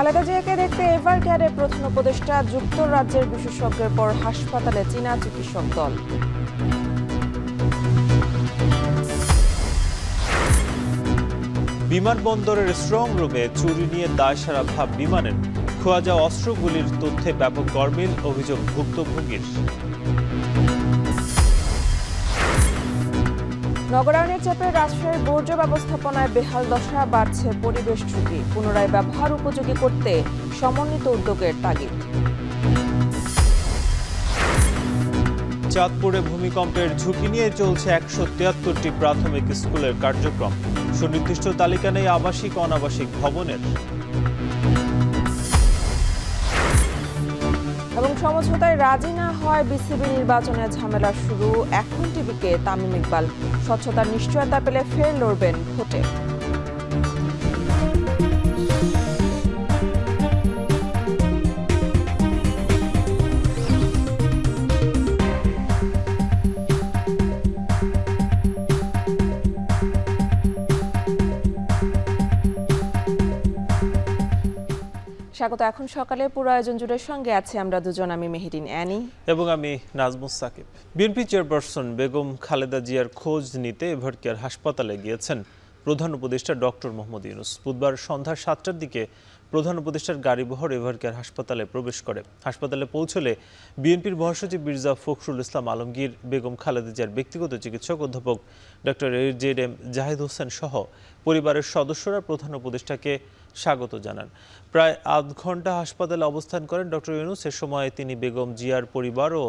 খালেদা জিয়াকে দেখতে এভারকেয়ারের প্রধান উপদেষ্টা, যুক্তরাজ্যের বিশেষজ্ঞের পর হাসপাতালে চীনা চিকিৎসক দল। বিমানবন্দরের স্ট্রং রুমে চুরি নিয়ে দায়সারা ভাব বিমানের, খোয়া যাওয়া অস্ত্রগুলির তথ্যে ব্যাপক গরমিল, অভিযোগ ভুক্তভোগীর। নগরায়নের চাপে রাজশাহীর বর্জ্য ব্যবস্থাপনায় বেহাল দশা, বাড়ছে পরিবেশ ঝুঁকি, পুনরায় ব্যবহার উপযোগী করতে সমন্বিত উদ্যোগের তাগিদ। চাঁদপুরে ভূমিকম্পের ঝুঁকি নিয়ে চলছে ১৭৩টি প্রাথমিক স্কুলের কার্যক্রম, সুনির্দিষ্ট তালিকা নেই আবাসিক অনাবাসিক ভবনের। এবং সমঝোতায় রাজি না হয় বিসিবি নির্বাচনে ঝামেলা শুরু, এখন টিভিকে তামিম ইকবাল, স্বচ্ছতার নিশ্চয়তা পেলে ফের লড়বেন ভোটে। স্বাগত। এখন সকালে পুরো আয়োজন জুড়ে সঙ্গে আছে আমরা দুজন, আমি মেহেরিন অ্যানি এবং আমি নাজমুস সাকিব। বিএনপি চেয়ারপারসন বেগম খালেদা জিয়ার খোঁজ নিতে এভারকেয়ার হাসপাতালে গিয়েছেন প্রধান উপদেষ্টা ডক্টর মোহাম্মদ ইউনূস। বুধবার সন্ধ্যা ৭টার দিকে প্রধান উপদেষ্টার গাড়িবহর এভারকেয়ার হাসপাতালে প্রবেশ করে। হাসপাতালে পৌঁছলে বিএনপির মহাসচিব মির্জা ফখরুল ইসলাম আলমগীর, বেগম খালেদা জিয়ার ব্যক্তিগত চিকিৎসক অধ্যাপক ডক্টর AJM জাহিদ হোসেন সহ পরিবারের সদস্যরা প্রধান উপদেষ্টাকে স্বাগত জানান। প্রায় আধ ঘন্টা হাসপাতালে অবস্থান করেন ডক্টর ইউনূস। এ সময় তিনি বেগম জিয়ার পরিবার ও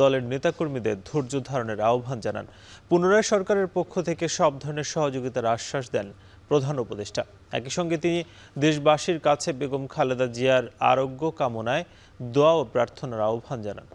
দলের নেতাকর্মীদের ধৈর্য ধারণের আহ্বান জানান। পুনরায় সরকারের পক্ষ থেকে সব ধরনের সহযোগিতার আশ্বাস দেন প্রধান উপদেষ্টা। একই সঙ্গে তিনি দেশবাসীর কাছে বেগম খালেদা জিয়ার আরোগ্য কামনায় দোয়া ও প্রার্থনার আহ্বান জানান।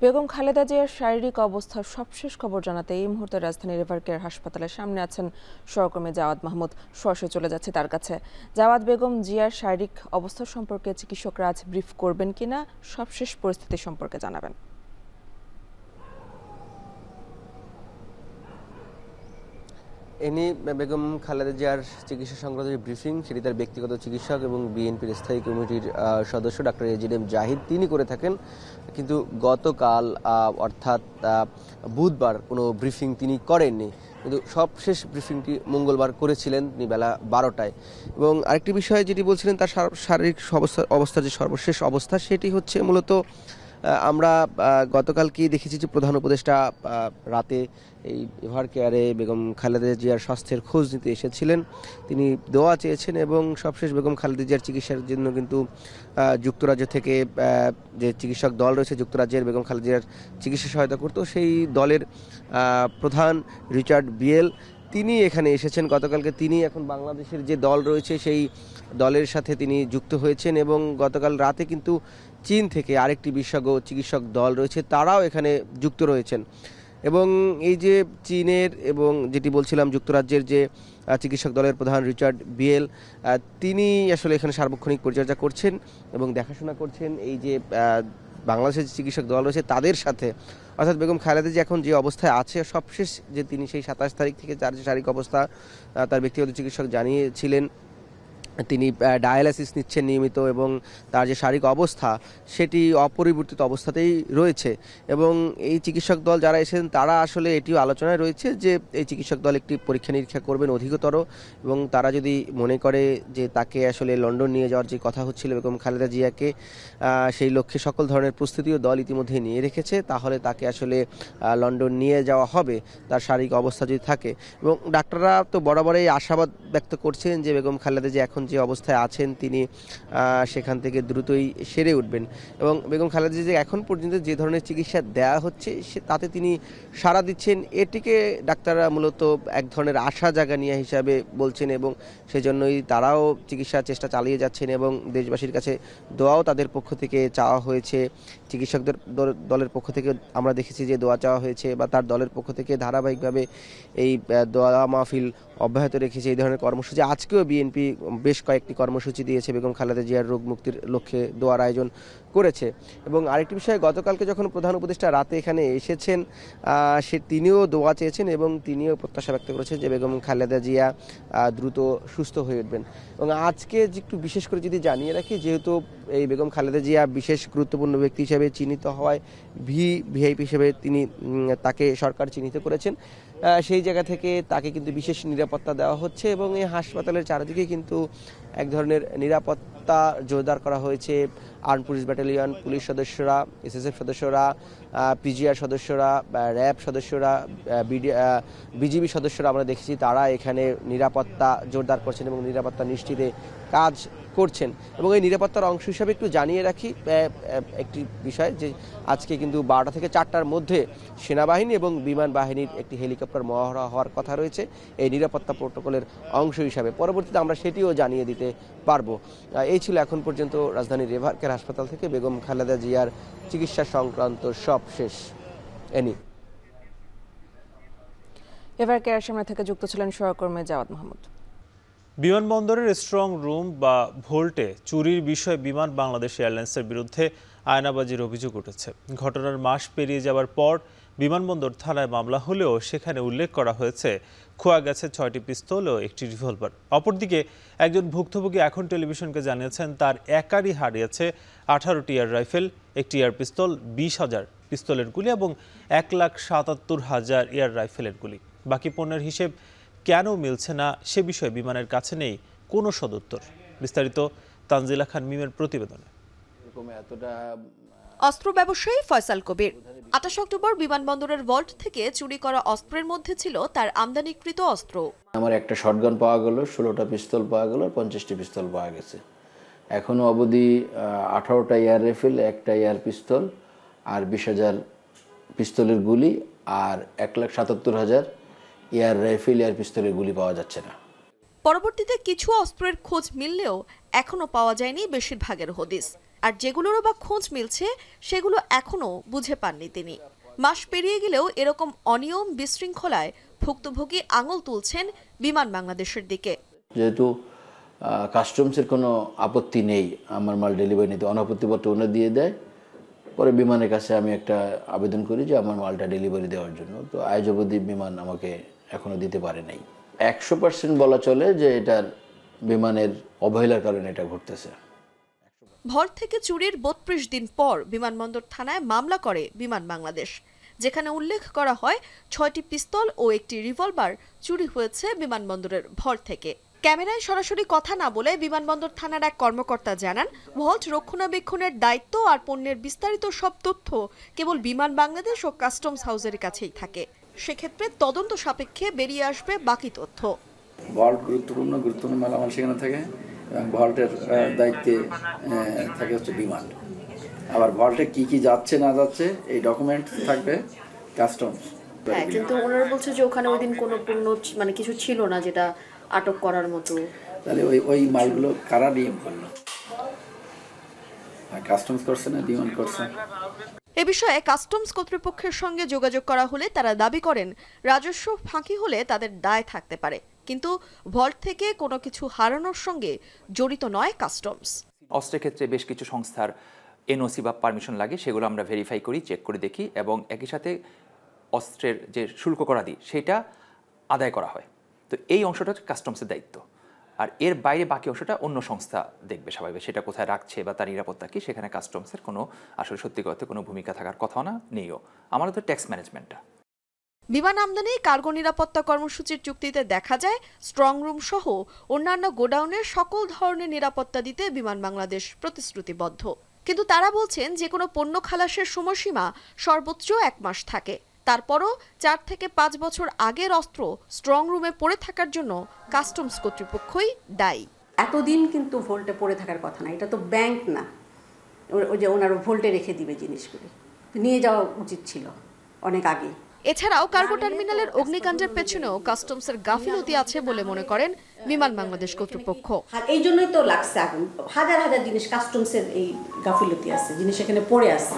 বেগম খালেদা জিয়ার শারীরিক অবস্থার সবশেষ খবর জানাতে এই মুহূর্তে রাজধানীর এভারকেয়ার হাসপাতালের সামনে আছেন সহকর্মী জাওয়াদ মাহমুদ। সরাসরি চলে যাচ্ছে তার কাছে। জাওয়াদ, বেগম জিয়ার শারীরিক অবস্থা সম্পর্কে চিকিৎসকরা আজ ব্রিফ করবেন কিনা, সবশেষ পরিস্থিতি সম্পর্কে জানাবেন। এনি বেগম খালেদা জিয়ার চিকিৎসা সংক্রান্ত যে ব্রিফিং, সেটি তার ব্যক্তিগত চিকিৎসক এবং বিএনপির স্থায়ী কমিটির সদস্য ডক্টর AJM জাহিদ তিনি করে থাকেন। কিন্তু গতকাল অর্থাৎ বুধবার কোনো ব্রিফিং তিনি করেননি, কিন্তু সবশেষ ব্রিফিংটি মঙ্গলবার করেছিলেন তিনি বেলা 12টায়। এবং আরেকটি বিষয় যেটি বলছিলেন, তার শারীরিক অবস্থার যে সর্বশেষ অবস্থা, সেটি হচ্ছে মূলত আমরা গতকালকেই দেখেছি যে প্রধান উপদেষ্টা রাতে এই এভারকেয়ারে বেগম খালেদা জিয়ার স্বাস্থ্যের খোঁজ নিতে এসেছিলেন। তিনি দোয়া চেয়েছেন এবং সবশেষ বেগম খালেদা জিয়ার চিকিৎসার জন্য কিন্তু যুক্তরাজ্য থেকে যে চিকিৎসক দল রয়েছে, যুক্তরাজ্যের বেগম খালেদা জিয়ার চিকিৎসা সহায়তা করতো, সেই দলের প্রধান রিচার্ড বিয়েল তিনি এখানে এসেছেন গতকালকে। তিনি এখন বাংলাদেশের যে দল রয়েছে সেই দলের সাথে তিনি যুক্ত হয়েছেন এবং গতকাল রাতে কিন্তু চীন থেকে আরেকটি বিশেষজ্ঞ চিকিৎসক দল রয়েছে, তারাও এখানে যুক্ত রয়েছেন। এবং এই যে চীনের এবং যেটি বলছিলাম যুক্তরাজ্যের যে চিকিৎসক দলের প্রধান রিচার্ড বিয়েল, তিনি আসলে এখানে সার্বক্ষণিক পরিচর্যা করছেন এবং দেখাশোনা করছেন এই যে বাংলাদেশের যে চিকিৎসক দল রয়েছে তাদের সাথে। অর্থাৎ বেগম খালেদা জিয়া এখন যে অবস্থায় আছে, সবশেষ যে তিনি সেই 27 তারিখ থেকে তার যে শারীরিক অবস্থা তার ব্যক্তিগত চিকিৎসক জানিয়েছিলেন, তিনি ডায়ালাইসিস নিচ্ছেন নিয়মিত এবং তার যে শারীরিক অবস্থা সেটি অপরিবর্তিত অবস্থাতেই রয়েছে। এবং এই চিকিৎসক দল যারা এসেছেন তারা আসলে এটিও আলোচনায় রয়েছে যে এই চিকিৎসক দল একটি পরীক্ষা নিরীক্ষা করবেন অধিকতর, এবং তারা যদি মনে করে যে তাকে আসলে লন্ডন নিয়ে যাওয়ার যে কথা হচ্ছিল বেগম খালেদা জিয়াকে, সেই লক্ষ্যে সকল ধরনের প্রস্তুতিও দল ইতিমধ্যে নিয়ে রেখেছে, তাহলে তাকে আসলে লন্ডন নিয়ে যাওয়া হবে তার শারীরিক অবস্থা যদি থাকে। এবং ডাক্তাররা তো বরাবরই আশাবাদ ব্যক্ত করছেন যে বেগম খালেদা জিয়া এখন যে অবস্থায় আছেন তিনি সেখান থেকে দ্রুতই সেরে উঠবেন। এবং বেগম খালেদা জিয়া এখন পর্যন্ত যে ধরনের চিকিৎসা দেওয়া হচ্ছে তাতে তিনি সাড়া দিচ্ছেন, এটিকে ডাক্তাররা মূলত এক ধরনের আশা জাগানিয়া হিসাবে বলছেন এবং সেজন্যই তারাও চিকিৎসার চেষ্টা চালিয়ে যাচ্ছেন এবং দেশবাসীর কাছে দোয়াও তাদের পক্ষ থেকে চাওয়া হয়েছে। চিকিৎসকদের দলের পক্ষ থেকে আমরা দেখেছি যে দোয়া চাওয়া হয়েছে, বা তার দলের পক্ষ থেকে ধারাবাহিকভাবে এই দোয়া মাহফিল অব্যাহত রেখেছে, এই ধরনের কর্মসূচি আজকেও বিএনপি বেশ কয়েকটি কর্মসূচি দিয়েছে, বেগম খালেদা জিয়ার রোগ মুক্তির লক্ষ্যে দোয়ার আয়োজন করেছে। এবং আরেকটি বিষয়, গতকালকে যখন প্রধান উপদেষ্টা রাতে এখানে এসেছেন, তিনিও দোয়া চেয়েছেন এবং তিনিও প্রত্যাশা ব্যক্ত করেছেন যে বেগম খালেদা জিয়া দ্রুত সুস্থ হয়ে উঠবেন। এবং আজকে একটু বিশেষ করে যদি জানিয়ে রাখি, যেহেতু এই বেগম খালেদা জিয়া বিশেষ গুরুত্বপূর্ণ ব্যক্তি হিসেবে চিহ্নিত হওয়ায় ভিআইপি হিসেবে তাকে সরকার চিহ্নিত করেছেন, সেই জায়গা থেকে তাকে কিন্তু বিশেষ নিরাপত্তা দেওয়া হচ্ছে এবং এই হাসপাতালের চারিদিকে কিন্তু এক ধরনের নিরাপত্তা জোরদার করা হয়েছে। আর্ম পুলিশ ব্যাটালিয়ন, পুলিশ সদস্যরা, এসএসএফ সদস্যরা, পিজিআর সদস্যরা, র্যাব সদস্যরা, বিজিবি সদস্যরা আমরা দেখেছি তারা এখানে নিরাপত্তা জোরদার করছেন এবং নিরাপত্তা নিশ্চিতে কাজ করছেন। এবং এই নিরাপত্তার অংশ হিসাবে একটু জানিয়ে রাখি একটি বিষয়, যে আজকে কিন্তু 12টা থেকে 4টার মধ্যে সেনাবাহিনী এবং বিমান বাহিনীর একটি হেলিকপ্টার মহড়া হওয়ার কথা রয়েছে এই নিরাপত্তা প্রোটোকলের অংশ হিসাবে। পরবর্তীতে আমরা সেটিও জানিয়ে দিতে পারবো। এই ছিল এখন পর্যন্ত রাজধানীর রেভারকেয়ার হাসপাতাল থেকে বেগম খালেদা জিয়ার চিকিৎসা সংক্রান্ত সব শেষ। এভারকেয়ার সামনে থেকে যুক্ত ছিলেন সহকর্মী জাওয়াদ মাহমুদ। বিমানবন্দরের স্ট্রং রুম বা ভোল্টে চুরির বিষয়ে বিমান বাংলাদেশ এয়ারলাইন্সের বিরুদ্ধে আয়নাবাজির অভিযোগ উঠেছে। ঘটনার মাস পেরিয়ে যাওয়ার পর বিমানবন্দর থানায় মামলা হলেও সেখানে উল্লেখ করা হয়েছে খোয়া গেছে 6টি পিস্তল ও একটি রিভলভার। অপরদিকে একজন ভুক্তভোগী এখন টেলিভিশনকে জানিয়েছেন তার একারই হারিয়েছে 18টি এয়ার রাইফেল, একটি এয়ার পিস্তল, 20,000 পিস্তলের গুলি এবং 1,77,000 এয়ার রাইফেলের গুলি। বাকি পণ্যের হিসেব কেন মিলছে না সে বিষয়ে বিমানের কাছে নেই কোনো সদুত্তর। বিস্তারিত তানজিলা খান মিমের প্রতিবেদনে। অস্ত্র ব্যবসায়ী ফয়সাল কবির 28 অক্টোবর বিমানবন্দরের ভল্ট থেকে চুরি করা অস্ত্রের মধ্যে ছিল তার আমদানিকৃত অস্ত্র। আমার একটা শটগান পাওয়া গেল, 16টা পিস্তল পাওয়া গেল, 50টি পিস্তল পাওয়া গেছে। এখনো অবধি 18টা এয়ার রাইফেল, একটা এয়ার পিস্তল আর 20,000 পিস্তলের গুলি আর 1,77,000 এয়ার রাইফেল, এয়ার পিস্তলের গুলি পাওয়া যাচ্ছে না। পরবর্তীতে কিছু অস্ত্রের খোঁজ মিললেও এখনো পাওয়া যায়নি বেশিরভাগের হদিস। আর যেগুলোরও বা খোঁজ মিলছে সেগুলো এখনো বুঝে পাননি তিনি। মাস পেরিয়ে গেলেও এরকম অনিয়ম বিশৃঙ্খলায় ভুক্তভোগী আঙুল তুলছেন বিমান বাংলাদেশের দিকে। যেহেতু কাস্টমসের কোনো আপত্তি নেই আমার মাল ডেলিভারি নিতে, অনাপত্তিপত্র ওনারা দিয়ে দেয়, পরে বিমানের কাছে আমি একটা আবেদন করি যে আমার মালটা ডেলিভারি দেওয়ার জন্য। তো আজ অবধি বিমান আমাকে এখনো দিতে পারে নাই। 100% বলা চলে যে এটার বিমানের অবহেলার কারণে এটা ঘটতেছে। ভল্ট থেকে চুরির 32 দিন পর বিমানবন্দর থানায় মামলা করে বিমান বাংলাদেশ, যেখানে উল্লেখ করা হয় 6টি পিস্তল ও একটি রিভলভার চুরি হয়েছে বিমানবন্দরের ভল্ট থেকে। ক্যামেরায় সরাসরি কথা না বলে বিমানবন্দর থানার এক কর্মকর্তা জানান, ভল্ট রক্ষণাবেক্ষণের দায়িত্ব আর পণ্যের বিস্তারিত সব তথ্য কেবল বিমান বাংলাদেশ ও কাস্টমস হাউসের কাছেই থাকে। সেক্ষেত্রে তদন্ত সাপেক্ষে বেরিয়ে আসবে বাকি তথ্য। ভল্ট গুরুত্বপূর্ণ মালামাল সেখানে থাকে এবং ভল্টের দায়িত্বে থাকে হচ্ছে বিমান। আবার ভল্টে কি কি যাচ্ছে না যাচ্ছে এই ডকুমেন্ট থাকবে কাস্টমস। হ্যাঁ, কিন্তু ওনারা বলছে যে ওখানে ওই দিন কোনো পণ্য মানে কিছু ছিল না যেটা আটক করার মতো। তাহলে ওই মালগুলো কারা নিয়ম করলো? কাস্টমস করছে না ডিমান্ড করছে? এ বিষয়ে কাস্টমস কর্তৃপক্ষের সঙ্গে যোগাযোগ করা হলে তারা দাবি করেন রাজস্ব ফাঁকি হলে তাদের দায় থাকতে পারে, কিন্তু ভল্ট থেকে কোনো কিছু হারানোর সঙ্গে জড়িত নয় কাস্টমস। অস্ত্রের ক্ষেত্রে বেশ কিছু সংস্থার এনওসি বা পারমিশন লাগে, সেগুলো আমরা ভেরিফাই করি, চেক করে দেখি এবং একই সাথে অস্ত্রের যে শুল্ক করাদি সেটা আদায় করা হয়। তো এই অংশটা হচ্ছে কাস্টমসের দায়িত্ব, আর এর বাইরে বাকি অংশটা অন্য সংস্থা দেখবে স্বাভাবিক, সেটা কোথায় রাখছে বা তার নিরাপত্তা কি, সেখানে কাস্টমসের কোনো আসলে সত্যি কথা কোনো ভূমিকা থাকার কথা না, নেইও। আমাদের তো ট্যাক্স ম্যানেজমেন্টটা। বিমান আমদানি কার্গো নিরাপত্তা কর্মসূচির চুক্তিতে দেখা যায় স্ট্রং রুম সহ অন্যান্য গোডাউনের সকল ধরনের নিরাপত্তা দিতে বিমান বাংলাদেশ প্রতিশ্রুতিবদ্ধ, কিন্তু তারা বলছেন যে কোনো পণ্য খালাসের সময়সীমা সর্বোচ্চ 1 মাস থাকে। তারপরও 4 থেকে 5 বছর আগের অস্ত্র স্ট্রং রুমে পড়ে থাকার জন্য কাস্টমস কর্তৃপক্ষই দায়ী। এতদিন কিন্তু ভোল্টে পড়ে থাকার কথা না, এটা তো ব্যাংক না, ওই যে ওনারা ভোল্টে রেখে দিবে জিনিসগুলি, নিয়ে যাওয়া উচিত ছিল অনেক আগে। এছাড়াও কার্গো টার্মিনালের অগ্নিকাণ্ডের পেছনেও কাস্টমসের গাফিলতি আছে বলে মনে করেন বিমান বাংলাদেশ কর্তৃপক্ষ। এই জন্যই তো লাগছে আগুন, হাজার হাজার জিনিস কাস্টমসের এই গাফিলতি আছে, জিনিস এখানে পড়ে আছে।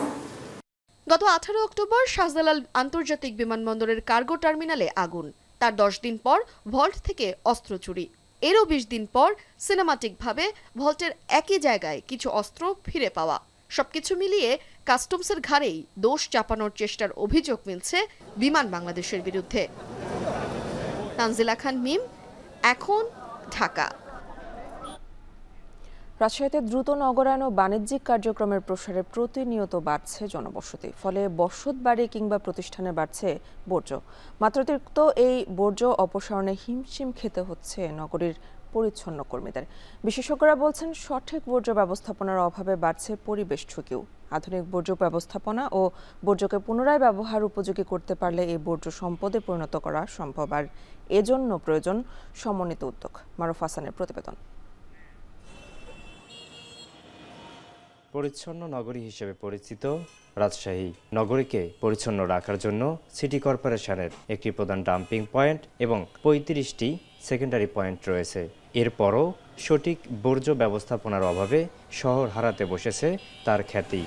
গত 18 অক্টোবর শাহজালাল আন্তর্জাতিক বিমানবন্দরের কার্গো টার্মিনালে আগুন, তার 10 দিন পর ভল্ট থেকে অস্ত্র চুরি। এরও 20 দিন পর সিনেমাটিকভাবে ভল্টের একই জায়গায় কিছু অস্ত্র ফিরে পাওয়া। সবকিছু মিলিয়ে কাস্টমসের ঘাড়েই দোষ চাপানোর চেষ্টার অভিযোগ মিলছে বিমান বাংলাদেশের বিরুদ্ধে। তানজিলা খান মিম, এখন, ঢাকা। রাজশাহীতে দ্রুত নগরায়ন ও বাণিজ্যিক কার্যক্রমের প্রসারে প্রতিনিয়ত বাড়ছে জনবসতি, ফলে বসত বাড়ি কিংবা প্রতিষ্ঠানে বাড়ছে বর্জ্য। মাত্রাতিরিক্ত এই বর্জ্য অপসারণে হিমশিম খেতে হচ্ছে নগরীর পরিচ্ছন্ন কর্মীদের। বিশেষজ্ঞরা বলছেন, সঠিক বর্জ্য ব্যবস্থাপনার অভাবে বাড়ছে পরিবেশ ঝুঁকিও। আধুনিক বর্জ্য ব্যবস্থাপনা ও বর্জ্যকে পুনরায় ব্যবহার উপযোগী করতে পারলে এই বর্জ্য সম্পদে পরিণত করা সম্ভব, আর এজন্য প্রয়োজন সমন্বিত উদ্যোগ। মারুফ হাসানের প্রতিবেদন। পরিচ্ছন্ন নগরী হিসেবে পরিচিত রাজশাহী নগরীকে পরিচ্ছন্ন রাখার জন্য সিটি কর্পোরেশনের একটি প্রধান ডাম্পিং পয়েন্ট এবং 35টি সেকেন্ডারি পয়েন্ট রয়েছে। এরপরও সঠিক বর্জ্য ব্যবস্থাপনার অভাবে শহর হারাতে বসেছে তার খ্যাতি।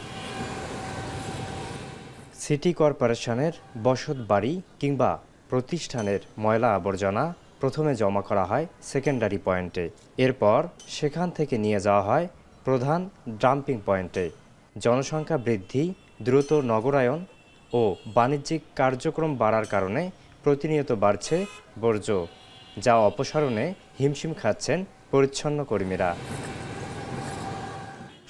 সিটি কর্পোরেশনের বসত বাড়ি কিংবা প্রতিষ্ঠানের ময়লা আবর্জনা প্রথমে জমা করা হয় সেকেন্ডারি পয়েন্টে, এরপর সেখান থেকে নিয়ে যাওয়া হয় প্রধান ডাম্পিং পয়েন্টে। জনসংখ্যা বৃদ্ধি, দ্রুত নগরায়ন ও বাণিজ্যিক কার্যক্রম বাড়ার কারণে প্রতিনিয়ত বাড়ছে বর্জ্য, যা অপসারণে হিমশিম খাচ্ছেন পরিচ্ছন্ন কর্মীরা।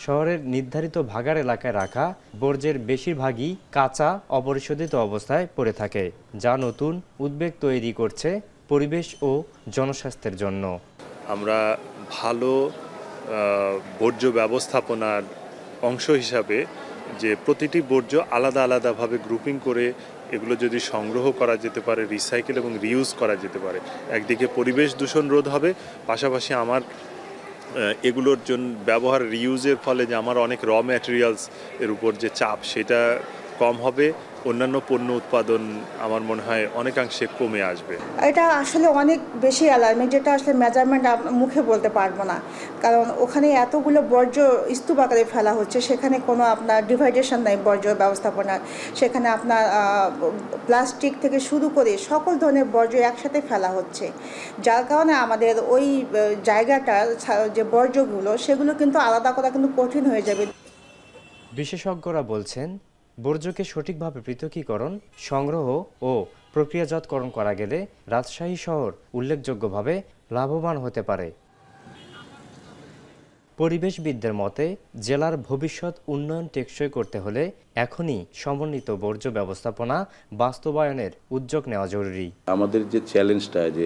শহরের নির্ধারিত ভাগার এলাকায় রাখা বর্জ্যের বেশিরভাগই কাঁচা অপরিশোধিত অবস্থায় পড়ে থাকে, যা নতুন উদ্বেগ তৈরি করছে পরিবেশ ও জনস্বাস্থ্যের জন্য। আমরা ভালো বর্জ্য ব্যবস্থাপনার অংশ হিসাবে যে প্রতিটি বর্জ্য আলাদা আলাদাভাবে গ্রুপিং করে এগুলো যদি সংগ্রহ করা যেতে পারে, রিসাইকেল এবং রিউজ করা যেতে পারে, একদিকে পরিবেশ দূষণ রোধ হবে, পাশাপাশি আমার এগুলোর জন্য ব্যবহার রিউজের ফলে যে আমার অনেক র ম্যাটেরিয়ালস এর উপর যে চাপ সেটা কম হবে, অন্যান্য পণ্য উৎপাদন আমার মনে হয় অনেকাংশে কমে আসবে। এটা আসলে অনেক বেশি অ্যালার্মিং, যেটা আসলে মেজারমেন্ট মুখে বলতে পারবো না, কারণ ওখানে এতগুলো বর্জ্য স্তূপ আকারে ফেলা হচ্ছে, সেখানে কোনো আপনার ডিভাইডেশন নাই বর্জ্য ব্যবস্থাপনার। সেখানে আপনার প্লাস্টিক থেকে শুরু করে সকল ধরনের বর্জ্য একসাথে ফেলা হচ্ছে, যার কারণে আমাদের ওই জায়গাটার যে বর্জ্যগুলো সেগুলো কিন্তু আলাদা করা কিন্তু কঠিন হয়ে যাবে। বিশেষজ্ঞরা বলছেন, বর্জ্যকে সঠিকভাবে পৃথকীকরণ, সংগ্রহ ও প্রক্রিয়াজাতকরণ করা গেলে রাজশাহী শহর উল্লেখযোগ্যভাবে লাভবান হতে পারে। পরিবেশবিদদের মতে, জেলার ভবিষ্যৎ উন্নয়ন টেকসই করতে হলে এখনই সমন্বিত বর্জ্য ব্যবস্থাপনা বাস্তবায়নের উদ্যোগ নেওয়া জরুরি। আমাদের যে চ্যালেঞ্জটা, যে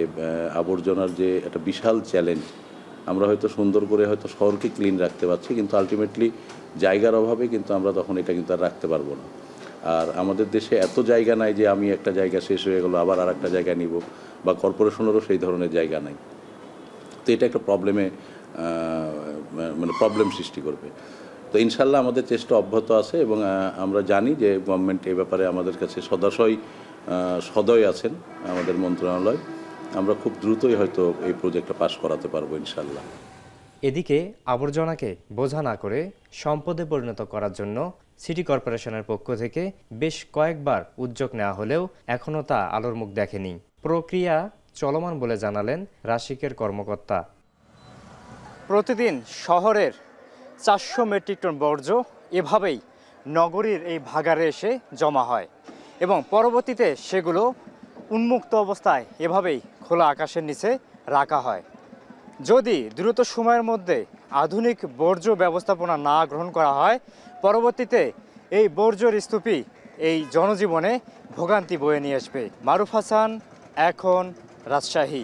আবর্জনার যে একটা বিশাল চ্যালেঞ্জ, আমরা হয়তো সুন্দর করে হয়তো শহরকে ক্লিন রাখতে পারছি, কিন্তু আলটিমেটলি জায়গার অভাবে কিন্তু আমরা তখন এটা কিন্তু আর রাখতে পারবো না। আর আমাদের দেশে এত জায়গা নাই যে আমি একটা জায়গা শেষ হয়ে গেলো আবার আর একটা জায়গা নিব, বা কর্পোরেশনেরও সেই ধরনের জায়গা নাই। তো এটা একটা প্রবলেম সৃষ্টি করবে। তো ইনশাল্লাহ আমাদের চেষ্টা অব্যাহত আছে এবং আমরা জানি যে গভর্নমেন্ট এ ব্যাপারে আমাদের কাছে সদয় আছেন, আমাদের মন্ত্রণালয়। আমরা খুব দ্রুতই হয়তো এই প্রজেক্টটা পাস করাতে পারবো ইনশাল্লাহ। এদিকে আবর্জনাকে বোঝা না করে সম্পদে পরিণত করার জন্য সিটি কর্পোরেশনের পক্ষ থেকে বেশ কয়েকবার উদ্যোগ নেওয়া হলেও এখনও তা আলোর মুখ দেখেনি। প্রক্রিয়া চলমান বলে জানালেন রাশিকের কর্মকর্তা। প্রতিদিন শহরের 400 মেট্রিক টন বর্জ্য এভাবেই নগরীর এই ভাগারে এসে জমা হয় এবং পরবর্তীতে সেগুলো উন্মুক্ত অবস্থায় এভাবেই খোলা আকাশের নিচে রাখা হয়। যদি দ্রুত সময়ের মধ্যে আধুনিক বর্জ্য ব্যবস্থাপনা না গ্রহণ করা হয়, পরবর্তীতে এই বর্জ্যের স্তূপই এই জনজীবনে ভোগান্তি বয়ে নিয়ে আসবে। মারুফ হাসান, এখন, রাজশাহী।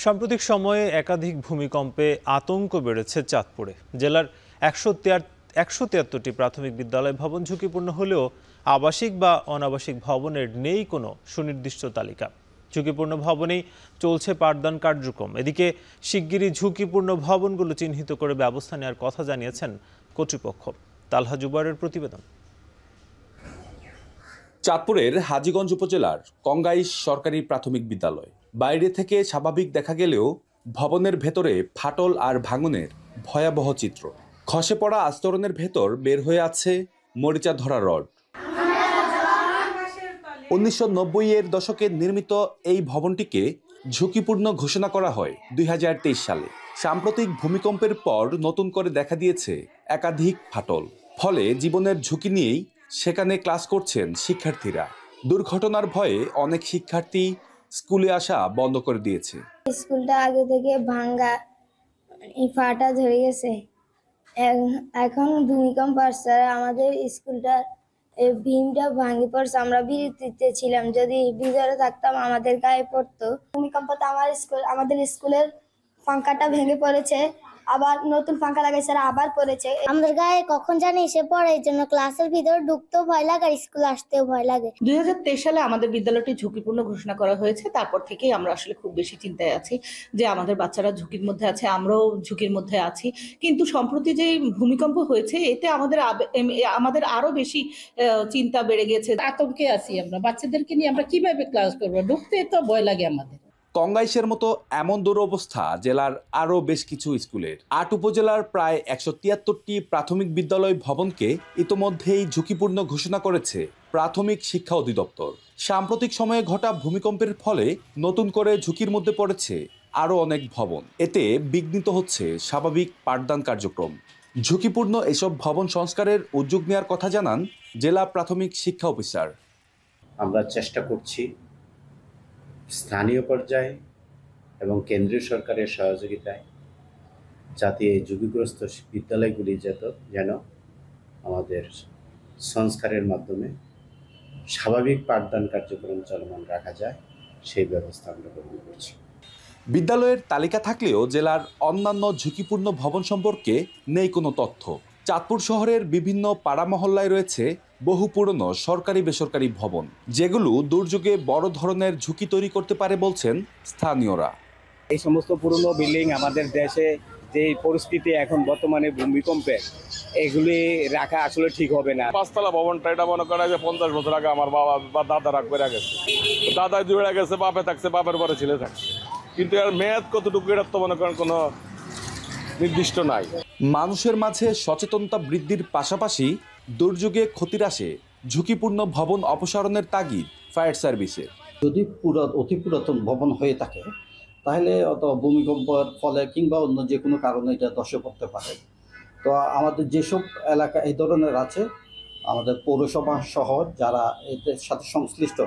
সাম্প্রতিক সময়ে একাধিক ভূমিকম্পে আতঙ্ক বেড়েছে চাঁদপুরে। জেলার 173টি প্রাথমিক বিদ্যালয় ভবন ঝুঁকিপূর্ণ হলেও আবাসিক বা অনাবাসিক ভবনের নেই কোনো সুনির্দিষ্ট তালিকা। ঝুঁকিপূর্ণ ভবনেই চলছে পাঠদান কার্যক্রম। এদিকে শিগগিরই ঝুঁকিপূর্ণ ভবনগুলো চিহ্নিত করে ব্যবস্থা নেওয়ার কথা জানিয়েছেন কর্তৃপক্ষ। তালহা জুবারের প্রতিবেদন। চাঁদপুরের হাজীগঞ্জ উপজেলার কঙ্গাইশ সরকারি প্রাথমিক বিদ্যালয় বাইরে থেকে স্বাভাবিক দেখা গেলেও ভবনের ভেতরে ফাটল আর ভাঙনের ভয়াবহ চিত্র। খসে পড়া আস্তরণের ভেতর বের হয়ে আছে মরিচা ধরা রড। 1990-এর দশকে নির্মিত এই ভবনটিকে ঝুঁকিপূর্ণ ঘোষণা করা হয় 2023 সালে। সাম্প্রতিক ভূমিকম্পের পর নতুন করে দেখা দিয়েছে একাধিক ফাটল। ফলে জীবনের ঝুঁকি নিয়েই সেখানে ক্লাস করছেন শিক্ষার্থীরা। দুর্ঘটনার ভয়ে অনেক শিক্ষার্থী স্কুলে আসা বন্ধ করে দিয়েছে। স্কুলটা আগে থেকে ভাঙ্গা ফাটা ধরে গেছে, এখন ভূমিকম্প আসছে, আমাদের স্কুলটা ভীমটা ভাঙে পড়ছে। আমরা বিরতিতে ছিলাম, যদি ভিতরে থাকতাম আমাদের গায়ে পড়তো। ভূমিকম্পতে আমাদের স্কুলের পাঙ্খাটা ভেঙে পড়েছে, আবার নতুন পাঙ্খা লাগাইছে আবার পড়েছে। আমাদের গায়ে কখন জানি এসে পড়ে, এই জন্য ক্লাসের ভিতরে ঢুকতেও ভয় লাগে আর স্কুল আসতেও ভয় লাগে। 2023 সালে আমাদের বিদ্যালয়টি ঝুঁকিপূর্ণ ঘোষণা করা হয়েছে। তারপর থেকেই আমরা আসলে খুব বেশি চিন্তায় আছি যে আমাদের বাচ্চারা ঝুঁকির মধ্যে আছে, আমরাও ঝুঁকির মধ্যে আছি। কিন্তু সম্প্রতি যে ভূমিকম্প হয়েছে এতে আমাদের আরো বেশি চিন্তা বেড়ে গেছে। আতঙ্কে আছি আমরা, বাচ্চাদেরকে নিয়ে আমরা কিভাবে ক্লাস করবো, ঢুকতে তো ভয় লাগে আমাদের। কঙ্গাইশের মতো এমন দুরবস্থা জেলার আরও বেশ কিছু স্কুলের। 8 উপজেলার প্রায় 173টি প্রাথমিক বিদ্যালয় ভবনকে ইতোমধ্যেই ঝুঁকিপূর্ণ ঘোষণা করেছে প্রাথমিক শিক্ষা অধিদপ্তর। সাম্প্রতিক সময়ে ঘটা ভূমিকম্পের ফলে নতুন করে ঝুঁকির মধ্যে পড়েছে আরও অনেক ভবন। এতে বিঘ্নিত হচ্ছে স্বাভাবিক পাঠদান কার্যক্রম। ঝুঁকিপূর্ণ এসব ভবন সংস্কারের উদ্যোগ নেওয়ার কথা জানান জেলা প্রাথমিক শিক্ষা অফিসার। আমরা চেষ্টা করছি স্থানীয় পর্যায়ে এবং কেন্দ্রীয় সরকারের সহযোগিতায় যাতে এই ঝুঁকিগ্রস্ত বিদ্যালয়গুলি যেন আমাদের সংস্কারের মাধ্যমে স্বাভাবিক পাঠদান কার্যক্রম চলমান রাখা যায়, সেই ব্যবস্থা আমরা গ্রহণ করছি। বিদ্যালয়ের তালিকা থাকলেও জেলার অন্যান্য ঝুঁকিপূর্ণ ভবন সম্পর্কে নেই কোনো তথ্য। চাঁদপুর শহরের বিভিন্ন পাড়া মহল্লায় রয়েছে বহু পুরনো সরকারি বেসরকারি ভবন, যেগুলো দুর্যোগে বড় ধরনের ঝুঁকি তৈরি করতে পারে বলছেন স্থানীয়রা। এই সমস্ত পুরনো বিল্ডিং আমাদের দেশে যে পরিস্থিতি এখন বর্তমানে ভূমিকম্পে, এগুলি রাখা আসলে ঠিক হবে না। 5 তলা ভবনটা এটা মনে করা যে 50 বছর আগে আমার বাবা বা দাদা রাখবে গেছে, দাদা জুড়ে গেছে, বাপে থাকছে, বাপের পরে ছেলে থাকছে, কিন্তু এর মেয়াদ কতটুকু এটা তো মনে করেন কোনো নির্দিষ্ট নাই। মানুষের মাঝে সচেতনতা বৃদ্ধির পাশাপাশি দুর্যোগে ক্ষতিরাশে ঝুঁকিপূর্ণ ভবন অপসারণের তাগিদ ফায়ার সার্ভিসের। যদি অতি পুরাতন ভবন হয়ে থাকে তাহলে ভূমিকম্পের ফলে কিংবা অন্য যে কোনো কারণে এটা ধসে পড়তে পারে। তো আমাদের যেসব এলাকা এই ধরনের আছে, আমাদের পৌরসভা সহ যারা এদের সাথে সংশ্লিষ্ট,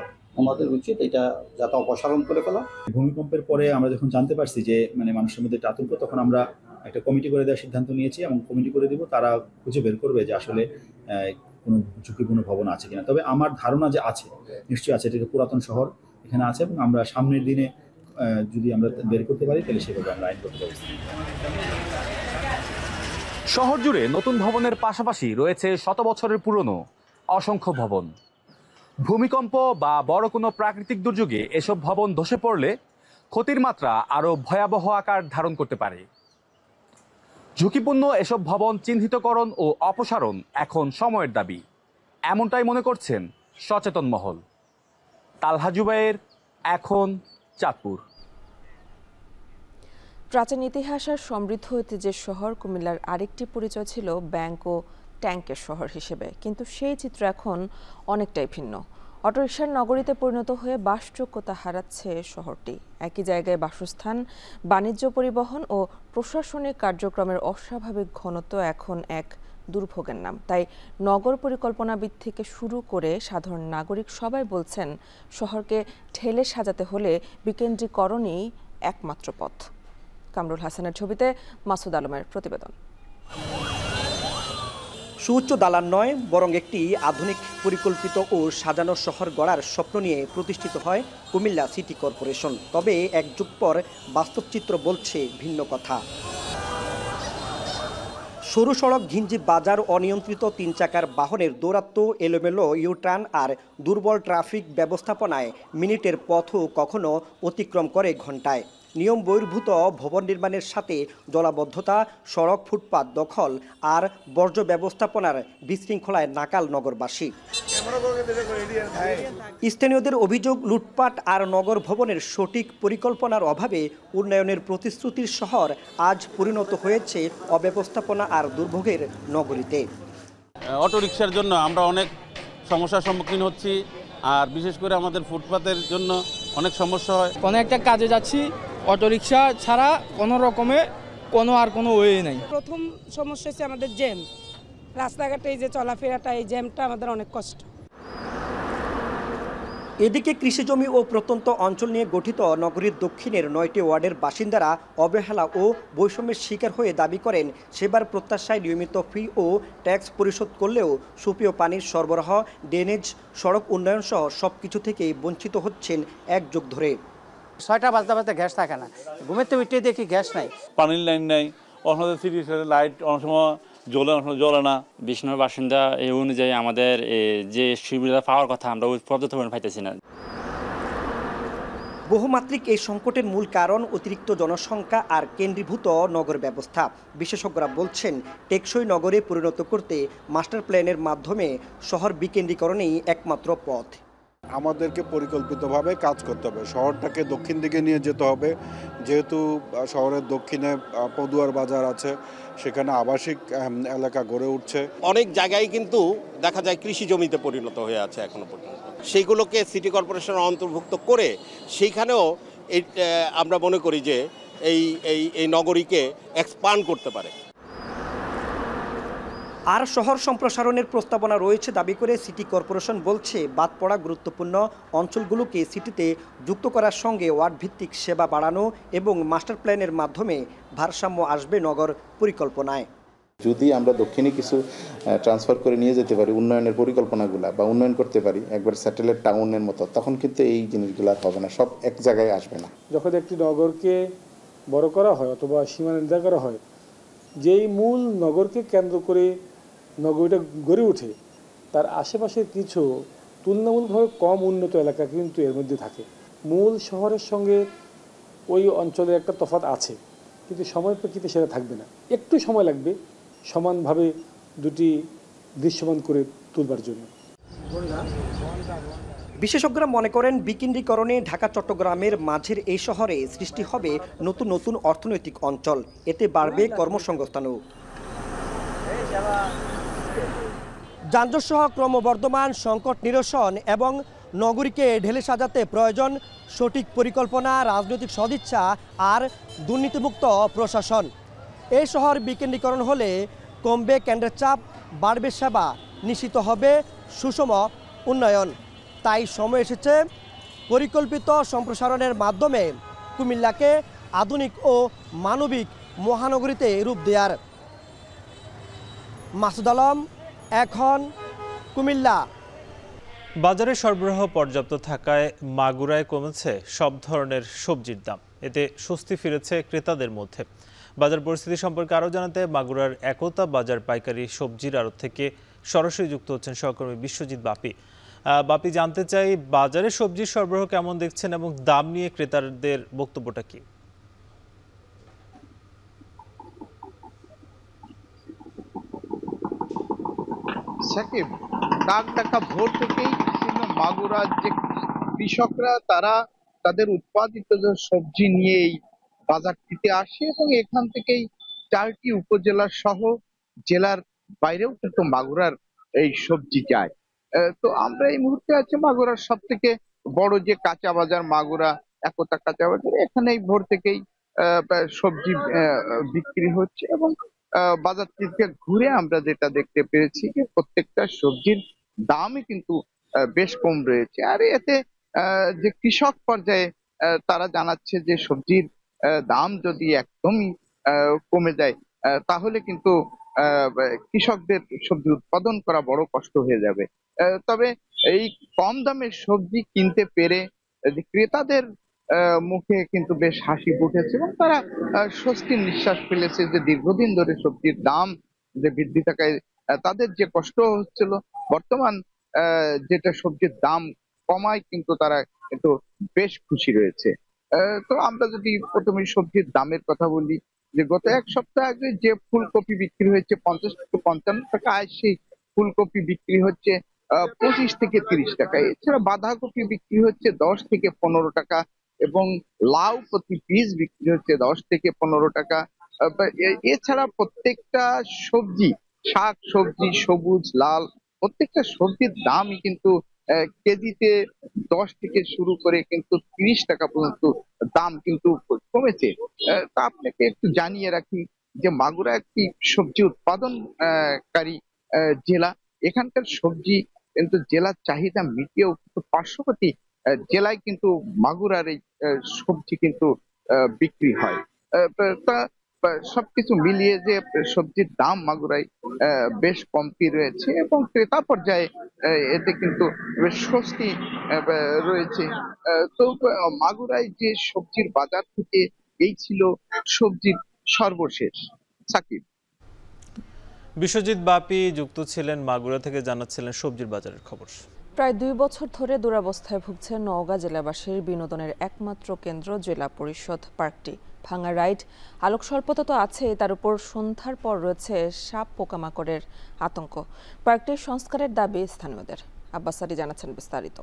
আমাদের উচিত এটা যাতে অপসারণ করে ফেলা। ভূমিকম্পের পরে আমরা যখন জানতে পারছি যে মানুষের মধ্যে একটা আতঙ্ক, তখন আমরা একটা কমিটি করে দেওয়ার সিদ্ধান্ত নিয়েছি এবং কমিটি করে দিব, তারা খুঁজে বের করবে যে আসলে কোনো ঝুঁকিপূর্ণ ভবন আছে কিনা। তবে আমার ধারণা যে আছে, নিশ্চয়ই আছে, এটা পুরাতন শহর এখানে আছে এবং আমরা সামনের দিনে যদি আমরা বের করতে পারি তাহলে সেভাবে আমরা আইনগত ব্যবস্থা নিব। শহর জুড়ে নতুন ভবনের পাশাপাশি রয়েছে শত বছরের পুরনো অসংখ্য ভবন। ভূমিকম্প বা বড় কোনো প্রাকৃতিক দুর্যোগে এসব ভবন ধসে পড়লে ক্ষতির মাত্রা আরও ভয়াবহ আকার ধারণ করতে পারে। ঝুঁকিপূর্ণ এসব ভবন চিহ্নিতকরণ ও অপসারণ এখন সময়ের দাবি, এমনটাই মনে করছেন সচেতন মহল। তালহা জুবায়ের, এখন, চাঁদপুর। প্রাচীন ইতিহাস আর সমৃদ্ধ ঐতিহ্যের শহর কুমিল্লার আরেকটি পরিচয় ছিল ব্যাংক ও ট্যাঙ্কের শহর হিসেবে, কিন্তু সেই চিত্র এখন অনেকটাই ভিন্ন। অটোরিকশার নগরীতে পরিণত হয়ে বাসযোগ্যতা হারাচ্ছে শহরটি। একই জায়গায় বাসস্থান, বাণিজ্য, পরিবহন ও প্রশাসনিক কার্যক্রমের অস্বাভাবিক ঘনত্ব এখন এক দুর্ভোগের নাম। তাই নগর পরিকল্পনাবিদ থেকে শুরু করে সাধারণ নাগরিক সবাই বলছেন শহরকে ঠেলে সাজাতে হলে বিকেন্দ্রীকরণই একমাত্র পথ। কামরুল হাসানের ছবিতে মাসুদ আলমের প্রতিবেদন। সুউচ্চ দালান নয়, বরং একটি আধুনিক পরিকল্পিত ও সাজানো শহর গড়ার স্বপ্ন নিয়ে প্রতিষ্ঠিত হয় কুমিল্লা সিটি কর্পোরেশন। তবে এক যুগ পর বাস্তব চিত্র বলছে ভিন্ন কথা। সরু সড়ক, ঘিঞ্জি বাজার, অনিয়ন্ত্রিত 3 চাকার বাহনের দৌরাত্ম্য, এলোমেলো ইউটার্ন আর দুর্বল ট্রাফিক ব্যবস্থাপনায় মিনিটের পথও কখনো অতিক্রম করে ঘন্টায়। নিয়ম বহির্ভূত ভবন নির্মাণের সাথে জলাবদ্ধতা, সড়ক ফুটপাত দখল আর বর্জ্য ব্যবস্থাপনার বিশৃঙ্খলায় নাকাল নগরবাসী। স্থানীয়দের অভিযোগ, লুটপাট আর নগর ভবনের সঠিক পরিকল্পনার অভাবে উন্নয়নের প্রতিশ্রুতির শহর আজ পরিণত হয়েছে অব্যবস্থাপনা আর দুর্ভোগের নগরীতে। অটোরিকশার জন্য আমরা অনেক সমস্যার সম্মুখীন হচ্ছি, আর বিশেষ করে আমাদের ফুটপাতের জন্য অনেক সমস্যা হয়। কোনো একটা কাজে যাচ্ছি, অটোরিকশা ছাড়া কোনো রকমে কোনো ওয়ে নেই। প্রথম সমস্যা হচ্ছে আমাদের জ্যাম, রাস্তাঘাটে এই যে চলাফেরাটা, এই জ্যামটা আমাদের অনেক কষ্ট। এদিকে কৃষিজমি ও প্রত্যন্ত অঞ্চল নিয়ে গঠিত নগরীর দক্ষিণের 9টি ওয়ার্ডের বাসিন্দারা অবহেলা ও বৈষম্যের শিকার হয়ে দাবি করেন সেবার প্রত্যাশায় নিয়মিত ফি ও ট্যাক্স পরিশোধ করলেও সুপেয় পানির সরবরাহ, ড্রেনেজ, সড়ক উন্নয়ন সহ সবকিছু থেকেই বঞ্চিত হচ্ছেন এক যুগ ধরে। 6টা বাজতে গ্যাস থাকে না, ঘুমেতে উঠে দেখি গ্যাস নাই, পানির লাইন নাই, অন্য সিটি লাইট অনেক সময় জ্বলে না। বিষ্ণুর বাসিন্দা এই অনুযায়ী আমাদের যে সুবিধা পাওয়ার কথা আমরা পর্যাপ্ত পরিমাণ পাইতেছি না। বহুমাত্রিক এই সংকটের মূল কারণ অতিরিক্ত জনসংখ্যা আর কেন্দ্রীভূত নগর ব্যবস্থা। বিশেষজ্ঞরা বলছেন টেকসই নগরে পরিণত করতে মাস্টার প্ল্যানের মাধ্যমে শহর বিকেন্দ্রীকরণেই একমাত্র পথ। আমাদেরকে পরিকল্পিতভাবে কাজ করতে হবে, শহরটাকে দক্ষিণ দিকে নিয়ে যেতে হবে। যেহেতু শহরের দক্ষিণে পদুয়ার বাজার আছে, সেখানে আবাসিক এলাকা গড়ে উঠছে। অনেক জায়গায় কিন্তু দেখা যায় কৃষি জমিতে পরিণত হয়ে আছে এখনো পর্যন্ত। সেইগুলোকে সিটি কর্পোরেশনের অন্তর্ভুক্ত করে সেইখানেও আমরা মনে করি যে এই নগরীকে এক্সপান্ড করতে পারে। আর শহর সম্প্রসারণের প্রস্তাবনা রয়েছে দাবি করে সিটি কর্পোরেশন বলছে বাদ পড়া গুরুত্বপূর্ণ অঞ্চলগুলোকে সিটিতে যুক্ত করার সঙ্গে ওয়ার্ড ভিত্তিক সেবা বাড়ানো এবং মাস্টার প্ল্যানের মাধ্যমে ভারসাম্য আসবে নগর পরিকল্পনায়। যদি আমরা দক্ষিণে কিছু ট্রান্সফার করে নিয়ে যেতে পারি উন্নয়নের পরিকল্পনাগুলো বা উন্নয়ন করতে পারি একবার স্যাটেলাইট টাউনের মতো, তখন কিন্তু এই জিনিসগুলো আর হবে না, সব এক জায়গায় আসবে না। যখন একটি নগরকে বড় করা হয় অথবা সীমা নির্ধারণ করা হয়, যেই মূল নগরকে কেন্দ্র করে নগরীটা গড়ে ওঠে তার আশেপাশের কিছু তুলনামূলকভাবে কম উন্নত এলাকা কিন্তু এর মধ্যে থাকে। মূল শহরের সঙ্গে ওই অঞ্চলের একটা তফাৎ আছে, কিন্তু সময় প্রেক্ষিতে সেটা থাকবে না, একটু সময় লাগবে সমানভাবে দুটি দৃশ্যমান করে তুলবার জন্য। বিশেষজ্ঞরা মনে করেন বিকেন্দ্রীকরণে ঢাকা চট্টগ্রামের মাঝের এই শহরে সৃষ্টি হবে নতুন নতুন অর্থনৈতিক অঞ্চল, এতে বাড়বে কর্মসংস্থানও। যানজট সহ ক্রমবর্ধমান সংকট নিরসন এবং নগরীকে ঢেলে সাজাতে প্রয়োজন সঠিক পরিকল্পনা, রাজনৈতিক সদিচ্ছা আর দুর্নীতিমুক্ত প্রশাসন। এই শহর বিকেন্দ্রীকরণ হলে কমবে কেন্দ্রের চাপ, বাড়বে সেবা, নিশ্চিত হবে সুষম উন্নয়ন। তাই সময় এসেছে পরিকল্পিত সম্প্রসারণের মাধ্যমে কুমিল্লাকে আধুনিক ও মানবিক মহানগরীতে রূপ দেওয়ার। মাসুদ আলম, এখন কুমিল্লা। বাজারে সরবরাহ পর্যাপ্ত থাকায় মাগুরায় কমেছে সব ধরনের সবজির দাম, এতে স্বস্তি ফিরেছে ক্রেতাদের মধ্যে। বাজার পরিস্থিতি সম্পর্কে আরও জানাতে মাগুরার একতা বাজার পাইকারি সবজির আড়ত থেকে সরাসরি যুক্ত হচ্ছেন সহকর্মী বিশ্বজিৎ বাপি। বাপি, জানতে চাই বাজারে সবজির সরবরাহ কেমন দেখছেন এবং দাম নিয়ে ক্রেতাদের বক্তব্যটা কি? সাকিব, ডাক ডাকা ভোর থেকেই মাগুরার যে কৃষকরা তারা তাদের উৎপাদিত যে সবজি নিয়েই বাজারটিতে আসে এবং এখান থেকেই 4টি উপজেলা সহ জেলার বাইরেও কিন্তু মাগুরার এই সবজি যায়। তো আমরা এই মুহূর্তে আছি মাগুরার সব থেকে বড় যে কাঁচা বাজার, মাগুরা একতা কাঁচা বাজার। এখানেই ভোর থেকেই সবজি বিক্রি হচ্ছে এবং বাজারটিকে ঘুরে আমরা যেটা দেখতে পেরেছি যে প্রত্যেকটা সবজির দামই কিন্তু বেশ কম রয়েছে। আর এতে যে কৃষক পর্যায়ে তারা জানাচ্ছে যে সবজির দাম যদি একদমই কমে যায় তাহলে কিন্তু কৃষকদের সবজি উৎপাদন করা বড় কষ্ট হয়ে যাবে। তবে এই কম দামের সবজি কিনতে পেরে ক্রেতাদের মুখে কিন্তু বেশ হাসি ফুটেছে এবং তারা স্বস্তির নিঃশ্বাস ফেলেছে যে দীর্ঘদিন ধরে সবজির দাম যে বৃদ্ধি থাকায় তাদের যে কষ্ট হচ্ছিল, বর্তমান যেটা সবজির দাম কমায় কিন্তু তারা কিন্তু বেশ খুশি রয়েছে। তো আমরা যদি প্রথমে সবজির দামের কথা বলি, যে গত এক সপ্তাহ আগে যে ফুলকপি বিক্রি হয়েছে 50 থেকে 55 টাকা, আজ সেই ফুলকপি বিক্রি হচ্ছে 25 থেকে 30 টাকা। এছাড়া বাঁধাকপি বিক্রি হচ্ছে 10 থেকে 15 টাকা এবং লাউ প্রতি পিস বিক্রি হচ্ছে 10 থেকে 15 টাকা। এছাড়া প্রত্যেকটা সবজি, শাক সবজি, সবুজ লাল প্রত্যেকটা সবজির দামই কিন্তু কেজিতে 10 থেকে শুরু করে কিন্তু 30 টাকা পর্যন্ত দাম কিন্তু কমেছে। তা আপনাকে একটু জানিয়ে রাখি যে মাগুরা একটি সবজি উৎপাদনকারী জেলা। এখানকার সবজি কিন্তু জেলার চাহিদা মিটিয়েও কিন্তু পার্শ্ববর্তী জেলায় কিন্তু মাগুরার এই সবজি কিন্তু বিক্রি হয়। তা সবকিছু মিলিয়ে যে সবজির দাম মাগুরায় বেশ কমতি রয়েছে এবং ক্রেতা পর্যায়ে এতে কিন্তু বেশ স্বস্তি রয়েছে। তো মাগুরায় যে সবজির বাজার থেকে এই ছিল সবজির সর্বশেষ। সাকিব। বিশ্বজিৎ বাপি যুক্ত ছিলেন মাগুরা থেকে, জানাচ্ছিলেন সবজির বাজারের খবর। প্রায় 2 বছর ধরে দুরবস্থায় ভুগছে নওগাঁ জেলাবাসীর বিনোদনের একমাত্র কেন্দ্র জেলা পরিষদ পার্কটি। ভাঙা রাইড, আলোক স্বল্পতা তো আছে, তার উপর সন্ধ্যার পর রয়েছে সাপ পোকামাকড়ের আতঙ্ক। পার্কটির সংস্কারের দাবি স্থানীয়দের। আব্বাস আলী জানাচ্ছেন বিস্তারিত।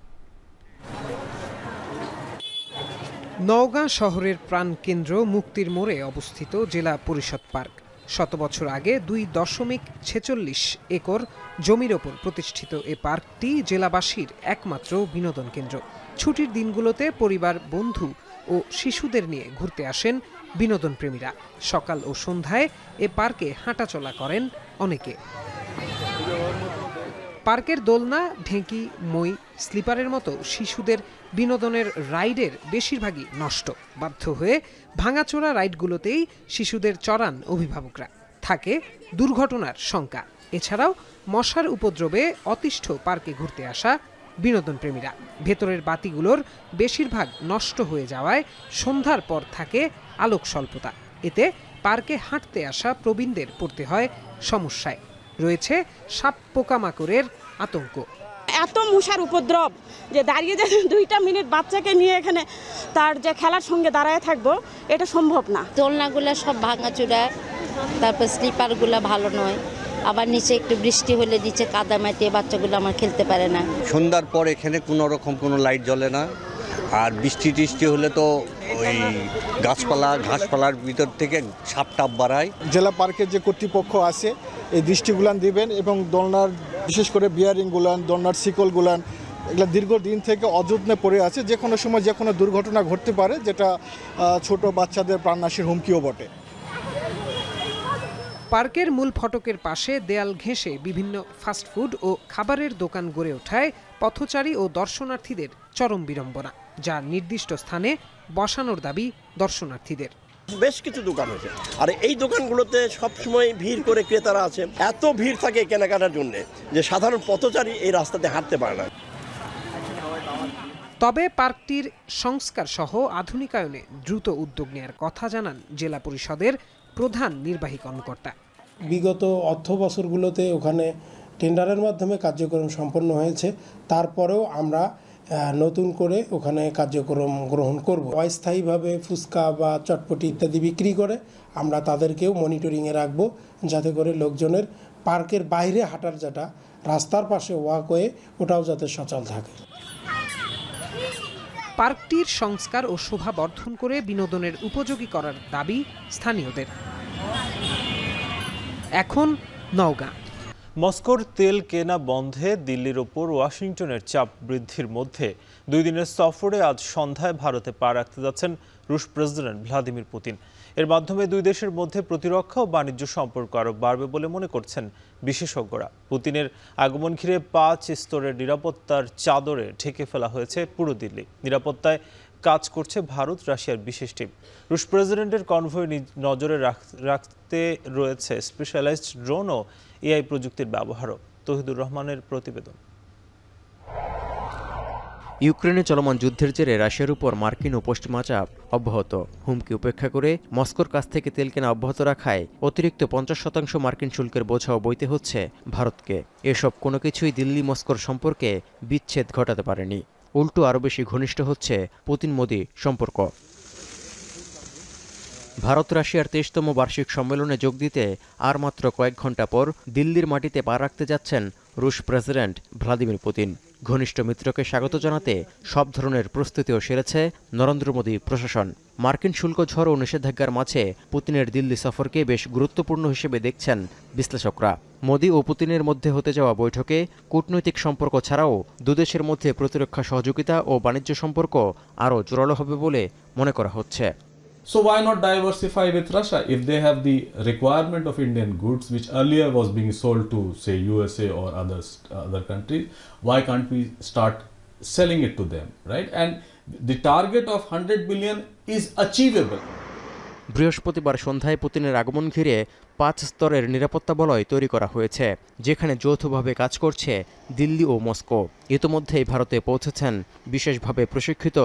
নওগাঁ শহরের প্রাণকেন্দ্র মুক্তির মোড়ে অবস্থিত জেলা পরিষদ পার্ক। 100 বছর আগে 2.46 একর জমির ওপর প্রতিষ্ঠিত এ পার্কটি জেলাবাসীর একমাত্র বিনোদন কেন্দ্র। ছুটির দিনগুলোতে পরিবার, বন্ধু ও শিশুদের নিয়ে ঘুরতে আসেন বিনোদন প্রেমীরা। সকাল ও সন্ধ্যায় এ পার্কে হাঁটাচলা করেন অনেকে। পার্কের দোলনা, ঢেঁকি, মই, স্লিপারের মতো শিশুদের বিনোদনের রাইডের বেশিরভাগই নষ্ট। বাধ্য হয়ে ভাঙাচোরা রাইডগুলোতেই শিশুদের চড়ান অভিভাবকরা। থাকে দুর্ঘটনার শঙ্কা। এছাড়াও মশার উপদ্রবে অতিষ্ঠ পার্কে ঘুরতে আসা বিনোদন প্রেমীরা। ভেতরের বাতিগুলোর বেশিরভাগ নষ্ট হয়ে যাওয়ায় সন্ধ্যার পর থাকে আলোক স্বল্পতা। এতে পার্কে হাঁটতে আসা প্রবীণদের পড়তে হয় সমস্যায়। রয়েছে সাপ পোকামাকড়ের আতঙ্ক। এত মশার উপদ্রব যে দাঁড়িয়ে যে 2 মিনিট বাচ্চাকে নিয়ে এখানে তার যে খেলার সঙ্গে দাঁড়ায় থাকবো, এটা সম্ভব না। দোলনাগুলো সব ভাঙাচোরা, তারপর স্লিপারগুলো ভালো নয়, আবার নিচে একটু বৃষ্টি হলে নিচে কাদা মাটিয়ে বাচ্চাগুলো আমার খেলতে পারে না। সন্ধ্যার পর এখানে কোনো রকম কোনো লাইট জ্বলে না, আর বৃষ্টি টিষ্টি হলে তো ওই ঘাসপালার ভিতর থেকে সাপ টাপ বাড়ায়। জেলা পার্কের যে কর্তৃপক্ষ আছে এই দৃষ্টিগুলান দিবেন এবং দোলনার বিশেষ করে বিয়ারিংগুলান, দোলনার শিকলগুলান এগুলো দীর্ঘদিন থেকে অযত্নে পড়ে আছে। যে কোনো সময় যে কোনো দুর্ঘটনা ঘটতে পারে, যেটা ছোট বাচ্চাদের প্রাণনাশের হুমকিও বটে। পার্কের মূল ফটকের পাশে দেয়াল ঘেঁষে বিভিন্ন ফাস্টফুড ও খাবারের দোকান গড়ে ওঠায় পথচারী ও দর্শনার্থীদের চরম বিড়ম্বনা, যা নির্দিষ্ট স্থানে বসানোর দাবি দর্শনার্থীদের। বেশ কিছু দোকান হয়েছে, আর এই দোকানগুলোতে সবসময় ভিড় করে ক্রেতারা আছে। এত ভিড় থাকে কেনাকাটার জন্য যে সাধারণ পথচারী এই রাস্তাতে হাঁটতে পারে না। তবে পার্কটির সংস্কার সহ আধুনিকায়নে দ্রুত উদ্যোগ নেওয়ার কথা জানান জেলা পরিষদের প্রধান নির্বাহী কর্মকর্তা। বিগত অর্থ বছরগুলোতে ওখানে টেন্ডারের মাধ্যমে কার্যক্রম সম্পন্ন হয়েছে, তারপরেও আমরা নতুন করে ওখানে কার্যক্রম গ্রহণ করব। অস্থায়ীভাবে ফুচকা বা চটপটি ইত্যাদি বিক্রি করে আমরা তাদেরকেও মনিটরিংয়ে রাখব, যাতে করে লোকজনের পার্কের বাইরে হাঁটার যেটা রাস্তার পাশে ওয়াকওয়ে, ওটাও যাতে সচল থাকে। পার্কটির সংস্কার ও শোভা বর্ধন করে বিনোদনের উপযোগী করার দাবি স্থানীয়দের। এখন নওগাঁ। মস্কোর তেল কেনা বন্ধে দিল্লির ওপর ওয়াশিংটনের চাপ বৃদ্ধির মধ্যে 2 দিনের সফরে আজ সন্ধ্যায় ভারতে পা রাখতে যাচ্ছেন রুশ প্রেসিডেন্ট ভ্লাদিমির পুতিন। এর মাধ্যমে 2 দেশের মধ্যে প্রতিরক্ষা ও বাণিজ্য সম্পর্ক আরও বাড়বে বলে মনে করছেন বিশেষজ্ঞরা। পুতিনের আগমন ঘিরে 5 স্তরের নিরাপত্তার চাদরে ঢেকে ফেলা হয়েছে পুরো দিল্লি। নিরাপত্তায় কাজ করছে ভারত, রাশিয়ার বিশেষ টিম। রুশ প্রেসিডেন্টের কনভয় নজরে রাখতে রয়েছে স্পেশালাইজড ড্রোন ও এআই প্রযুক্তির ব্যবহারও। তহিদুর রহমানের প্রতিবেদন। ইউক্রেনে চলমান যুদ্ধের জেরে রাশিয়ার উপর মার্কিন ও পশ্চিমা চাপ অব্যাহত। হুমকি উপেক্ষা করে মস্কোর কাছ থেকে তেল কেনা অব্যাহত রাখায় অতিরিক্ত 50% মার্কিন শুল্কের বোঝাও বইতে হচ্ছে ভারতকে। এসব কোনো কিছুই দিল্লি মস্কোর সম্পর্কে বিচ্ছেদ ঘটাতে পারেনি, উল্টো আরও বেশি ঘনিষ্ঠ হচ্ছে পুতিন মোদি সম্পর্ক। ভারত রাশিয়ার 23তম বার্ষিক সম্মেলনে যোগ দিতে আর মাত্র কয়েক ঘন্টা পর দিল্লির মাটিতে পা রাখতে যাচ্ছেন রুশ প্রেসিডেন্ট ভ্লাদিমির পুতিন। ঘনিষ্ঠ মিত্রকে স্বাগত জানাতে সব ধরনের প্রস্তুতিও সেরেছে নরেন্দ্র মোদী প্রশাসন। মার্কিন শুল্ক ঝড় ও নিষেধাজ্ঞার মাঝে পুতিনের দিল্লি সফরকে বেশ গুরুত্বপূর্ণ হিসেবে দেখছেন বিশ্লেষকরা। মোদী ও পুতিনের মধ্যে হতে যাওয়া বৈঠকে কূটনৈতিক সম্পর্ক ছাড়াও দুদেশের মধ্যে প্রতিরক্ষা সহযোগিতা ও বাণিজ্য সম্পর্ক আরও জোরালো হবে বলে মনে করা হচ্ছে। So why not diversify with Russia if they have the requirement of Indian goods, which earlier was being sold to, say, USA or other countries? Why can't we start selling it to them, right? And the target of 100 billion is achievable. বৃহস্পতিবার সন্ধ্যায় পুতিনের আগমন ঘিরে 5 স্তরের নিরাপত্তা বলয় তৈরি করা হয়েছে, যেখানে যৌথভাবে কাজ করছে দিল্লি ও মস্কো। ইতোমধ্যেই ভারতে পৌঁছেছেন বিশেষভাবে প্রশিক্ষিত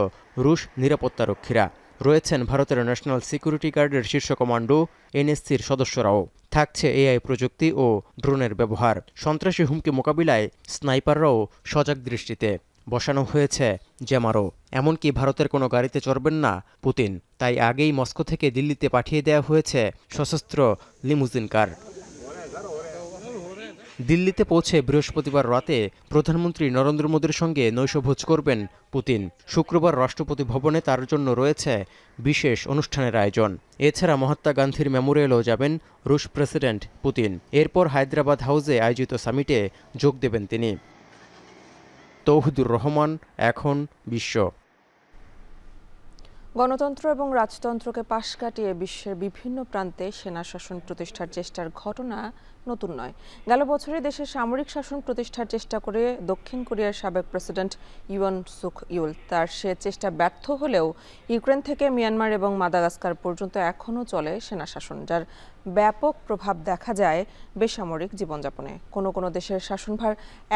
রুশ নিরাপত্তারক্ষীরা। রয়েছেন ভারতের ন্যাশনাল সিকিউরিটি গার্ডের শীর্ষ কমান্ডো এনএসসির সদস্যরাও। থাকছে এআই প্রযুক্তি ও ড্রোনের ব্যবহার। সন্ত্রাসী হুমকি মোকাবিলায় স্নাইপাররাও সজাগ দৃষ্টিতে। বসানো হয়েছে জ্যামারও। এমনকি ভারতের কোনো গাড়িতে চড়বেন না পুতিন, তাই আগেই মস্কো থেকে দিল্লিতে পাঠিয়ে দেওয়া হয়েছে সশস্ত্র লিমুজিন কার। দিল্লিতে পৌঁছে বৃহস্পতিবার রাতে প্রধানমন্ত্রী নরেন্দ্র মোদীর সঙ্গে নৈশভোজ করবেন পুতিন। শুক্রবার রাষ্ট্রপতি ভবনে তার জন্য রয়েছে বিশেষ অনুষ্ঠানের আয়োজন। এছাড়া মহাত্মা গান্ধীর মেমোরিয়ালও যাবেন রুশ প্রেসিডেন্ট পুতিন। এরপর হায়দ্রাবাদ হাউসে আয়োজিত সামিটে যোগ দেবেন তিনি। তৌহিদুর রহমান, এখন বিশ্ব। গণতন্ত্র এবং রাজতন্ত্রকে পাশ কাটিয়ে বিশ্বের বিভিন্ন প্রান্তে সেনা শাসন প্রতিষ্ঠার চেষ্টার ঘটনা নতুন নয়। গেল বছরে দেশে সামরিক শাসন প্রতিষ্ঠার চেষ্টা করে দক্ষিণ কোরিয়ার সাবেক প্রেসিডেন্ট ইয়ন সুক ইউল। তার সে চেষ্টা ব্যর্থ হলেও ইউক্রেন থেকে মিয়ানমার এবং মাদাগাস্কার পর্যন্ত এখনও চলে সেনা শাসন, যার ব্যাপক প্রভাব দেখা যায় বেসামরিক জীবনযাপনে। কোনো কোনো দেশের শাসনভার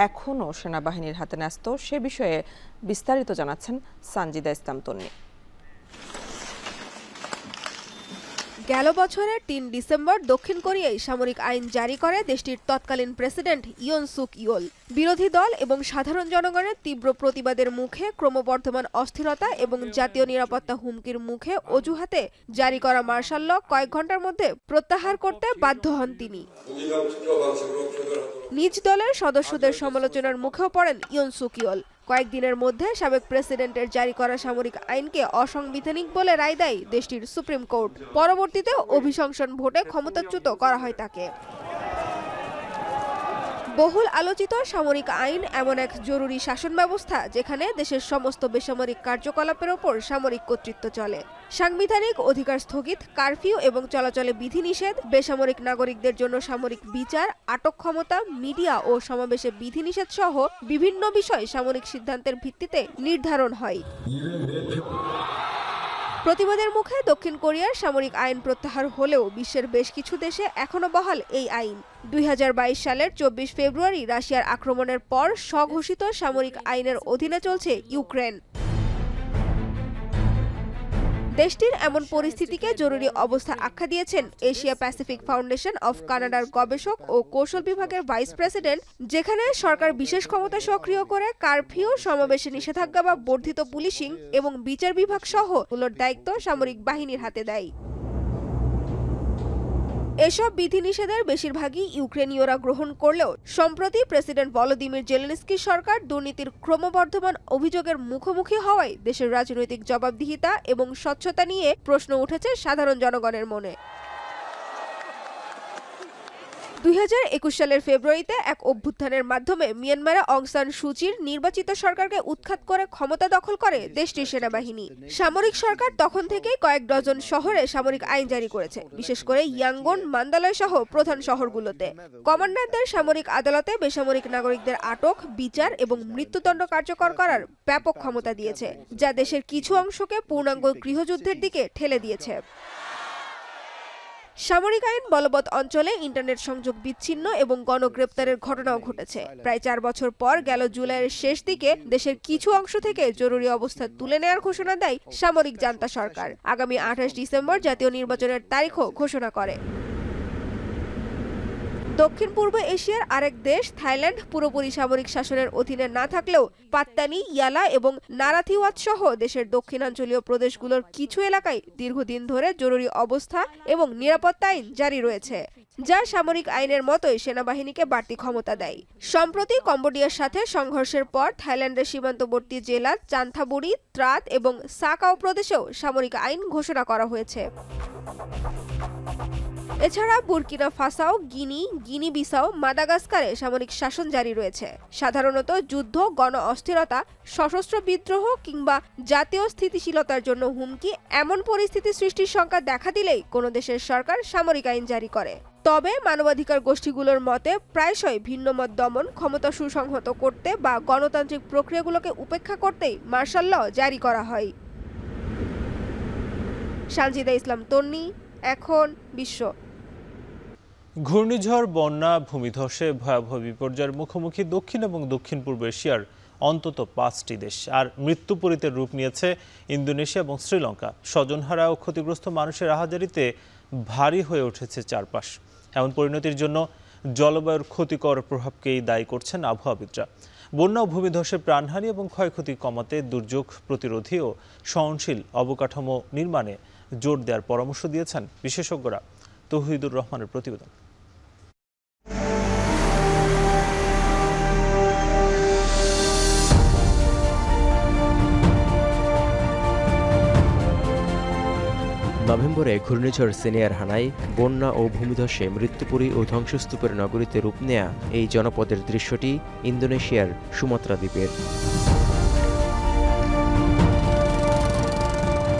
এখনও সেনাবাহিনীর হাতে ন্যস্ত। সে বিষয়ে বিস্তারিত জানাচ্ছেন সানজিদা ইসলাম তন্নি। গেল বছরের ৩ ডিসেম্বর দক্ষিণ কোরিয়ায় সামরিক আইন জারি করে দেশটির তৎকালীন প্রেসিডেন্ট ইয়ন সুক ইউল। বিরোধী দল এবং সাধারণ জনগণের তীব্র প্রতিবাদের মুখে, ক্রমবর্ধমান অস্থিরতা এবং জাতীয় নিরাপত্তা হুমকির মুখে অজুহাতে জারি করা মার্শাল ল কয়েক ঘন্টার মধ্যে প্রত্যাহার করতে বাধ্য হন তিনি। নিজ দলের সদস্যদের সমালোচনার মুখেও পড়েন ইয়ন সুক ইউল। কয়েকদিনের মধ্যে সাবেক প্রেসিডেন্টের জারি করা সামরিক আইনকে অসাংবিধানিক বলে রায় দেয় দেশটির সুপ্রিম কোর্ট। পরবর্তীতে অভিশংসন ভোটে ক্ষমতাচ্যুত করা হয় তাকে। বহুল আলোচিত সামরিক আইন এমন এক জরুরি শাসন ব্যবস্থা যেখানে দেশের সমস্ত বেসামরিক কার্যকলাপের ওপর সামরিক কর্তৃত্ব চলে। সাংবিধানিক অধিকার স্থগিত, কারফিউ এবং চলাচলে বিধিনিষেধ, বেসামরিক নাগরিকদের জন্য সামরিক বিচার, আটক ক্ষমতা, মিডিয়া ও সমাবেশে বিধিনিষেধ সহ বিভিন্ন বিষয় সামরিক সিদ্ধান্তের ভিত্তিতে নির্ধারণ হয়। প্রতিবাদের মুখে দক্ষিণ কোরিয়ার সামরিক আইন প্রত্যাহার হলেও বিশ্বের বেশ কিছু দেশে এখনো বহাল এই আইন। 2022 সালের 24 ফেব্রুয়ারি রাশিয়ার আক্রমণের পর স্বঘোষিত সামরিক আইনের অধীনে চলছে ইউক্রেন। দেশটির এমন পরিস্থিতিকে জরুরি অবস্থা আখ্যা দিয়েছেন এশিয়া প্যাসিফিক ফাউন্ডেশন অফ কানাডার গবেষক ও কৌশল বিভাগের ভাইস প্রেসিডেন্ট, যেখানে সরকার বিশেষ ক্ষমতা সক্রিয় করে কারফিউ, সমাবেশে নিষেধাজ্ঞা বা বর্ধিত পুলিশিং এবং বিচার বিভাগ সহ এগুলোর দায়িত্ব সামরিক বাহিনীর হাতে দেয়। এসব বিধিনিষেধের বেশিরভাগই ইউক্রেনীয়রা গ্রহণ করলেও সম্প্রতি প্রেসিডেন্ট ভলোদিমির জেলেনস্কি সরকার দুর্নীতির ক্রমবর্ধমান অভিযোগের মুখোমুখি হওয়ায় দেশের রাজনৈতিক জবাবদিহিতা এবং স্বচ্ছতা নিয়ে প্রশ্ন উঠেছে সাধারণ জনগণের মনে। 2021 সালের ফেব্রুয়ারিতে এক অভ্যুত্থানের মাধ্যমে মিয়ানমারে অং সান সুচির নির্বাচিত সরকারকে উৎখাত করে ক্ষমতা দখল করে দেশটির সেনাবাহিনী। সামরিক সরকার তখন থেকেই কয়েক ডজন শহরে সামরিক আইন জারি করেছে, বিশেষ করে ইয়াঙ্গুন, মান্দালয় সহ প্রধান শহরগুলোতে। কমান্ডারদের সামরিক আদালতে বেসামরিক নাগরিকদের আটক, বিচার এবং মৃত্যুদণ্ড কার্যকর করার ব্যাপক ক্ষমতা দিয়েছে, যা দেশের কিছু অংশকে পূর্ণাঙ্গ গৃহযুদ্ধের দিকে ঠেলে দিয়েছে। সামরিক আইন বলবৎ অঞ্চলে ইন্টারনেট সংযোগ বিচ্ছিন্ন এবং গণগ্রেপ্তারের ঘটনাও ঘটেছে। প্রায় 4 বছর পর গেল জুলাইয়ের শেষ দিকে দেশের কিছু অংশ থেকে জরুরি অবস্থা তুলে নেওয়ার ঘোষণা দেয় সামরিক জান্তা সরকার। আগামী 28 ডিসেম্বর জাতীয় নির্বাচনের তারিখও ঘোষণা করে। দক্ষিণ পূর্ব এশিয়ার আরেক দেশ থাইল্যান্ড পুরোপুরি সামরিক শাসনের অধীনে না থাকলেও পাত্তানি, ইয়ালা এবং নারাথিওয়াত সহ দেশের দক্ষিণাঞ্চলীয় প্রদেশগুলোর কিছু এলাকায় দীর্ঘদিন ধরে জরুরি অবস্থা এবং নিরাপত্তা আইন জারি রয়েছে, যা সামরিক আইনের মতোই সেনাবাহিনীকে বাড়তি ক্ষমতা দেয়। সম্প্রতি কম্বোডিয়ার সাথে সংঘর্ষের পর থাইল্যান্ডের সীমান্তবর্তী জেলা চান্থাবুরি, ত্রাত এবং সাকাও প্রদেশেও সামরিক আইন ঘোষণা করা হয়েছে। এছাড়া বুর্কিনা ফাসাও, গিনি বিসাও, মাদাগাস্কারে সামরিক শাসন জারি রয়েছে। সাধারণত যুদ্ধ, গণ অস্থিরতা, সশস্ত্র বিদ্রোহ কিংবা জাতীয় স্থিতিশীলতার জন্য হুমকি এমন পরিস্থিতি সৃষ্টির শঙ্কা দেখা দিলেই কোনো দেশের সরকার সামরিক আইন জারি করে। তবে মানবাধিকার গোষ্ঠীগুলোর মতে প্রায়শই ভিন্নমত দমন, ক্ষমতা সুসংহত করতে বা গণতান্ত্রিক প্রক্রিয়াগুলোকে উপেক্ষা করতেই মার্শাল ল জারি করা হয়। সানজিদা ইসলাম তন্নি, এখন বিশ্ব। ঘূর্ণিঝড়, বন্যা, ভূমিধসে ভয়াবহ বিপর্যয়ের মুখোমুখি দক্ষিণ এবং দক্ষিণ পূর্ব এশিয়ার অন্তত 5টি দেশ। আর মৃত্যুপরীতের রূপ নিয়েছে ইন্দোনেশিয়া এবং শ্রীলঙ্কা। স্বজনহারা ও ক্ষতিগ্রস্ত মানুষের আহাজারিতে ভারী হয়ে উঠেছে চারপাশ। এমন পরিণতির জন্য জলবায়ুর ক্ষতিকর প্রভাবকেই দায়ী করছেন আবহাওয়াবিদরা। বন্যা ও ভূমিধসে প্রাণহানি এবং ক্ষয়ক্ষতি কমাতে দুর্যোগ প্রতিরোধী ও সহনশীল অবকাঠামো নির্মাণে জোর দেওয়ার পরামর্শ দিয়েছেন বিশেষজ্ঞরা। তৌহিদুর রহমানের প্রতিবেদন। নভেম্বরে ঘূর্ণিঝড় সেনিয়ার হানায় বন্যা ও ভূমিধসে মৃত্যুপুরী ও ধ্বংসস্তূপের নগরীতে রূপ নেয়া এই জনপদের দৃশ্যটি ইন্দোনেশিয়ার সুমাত্রা দ্বীপের।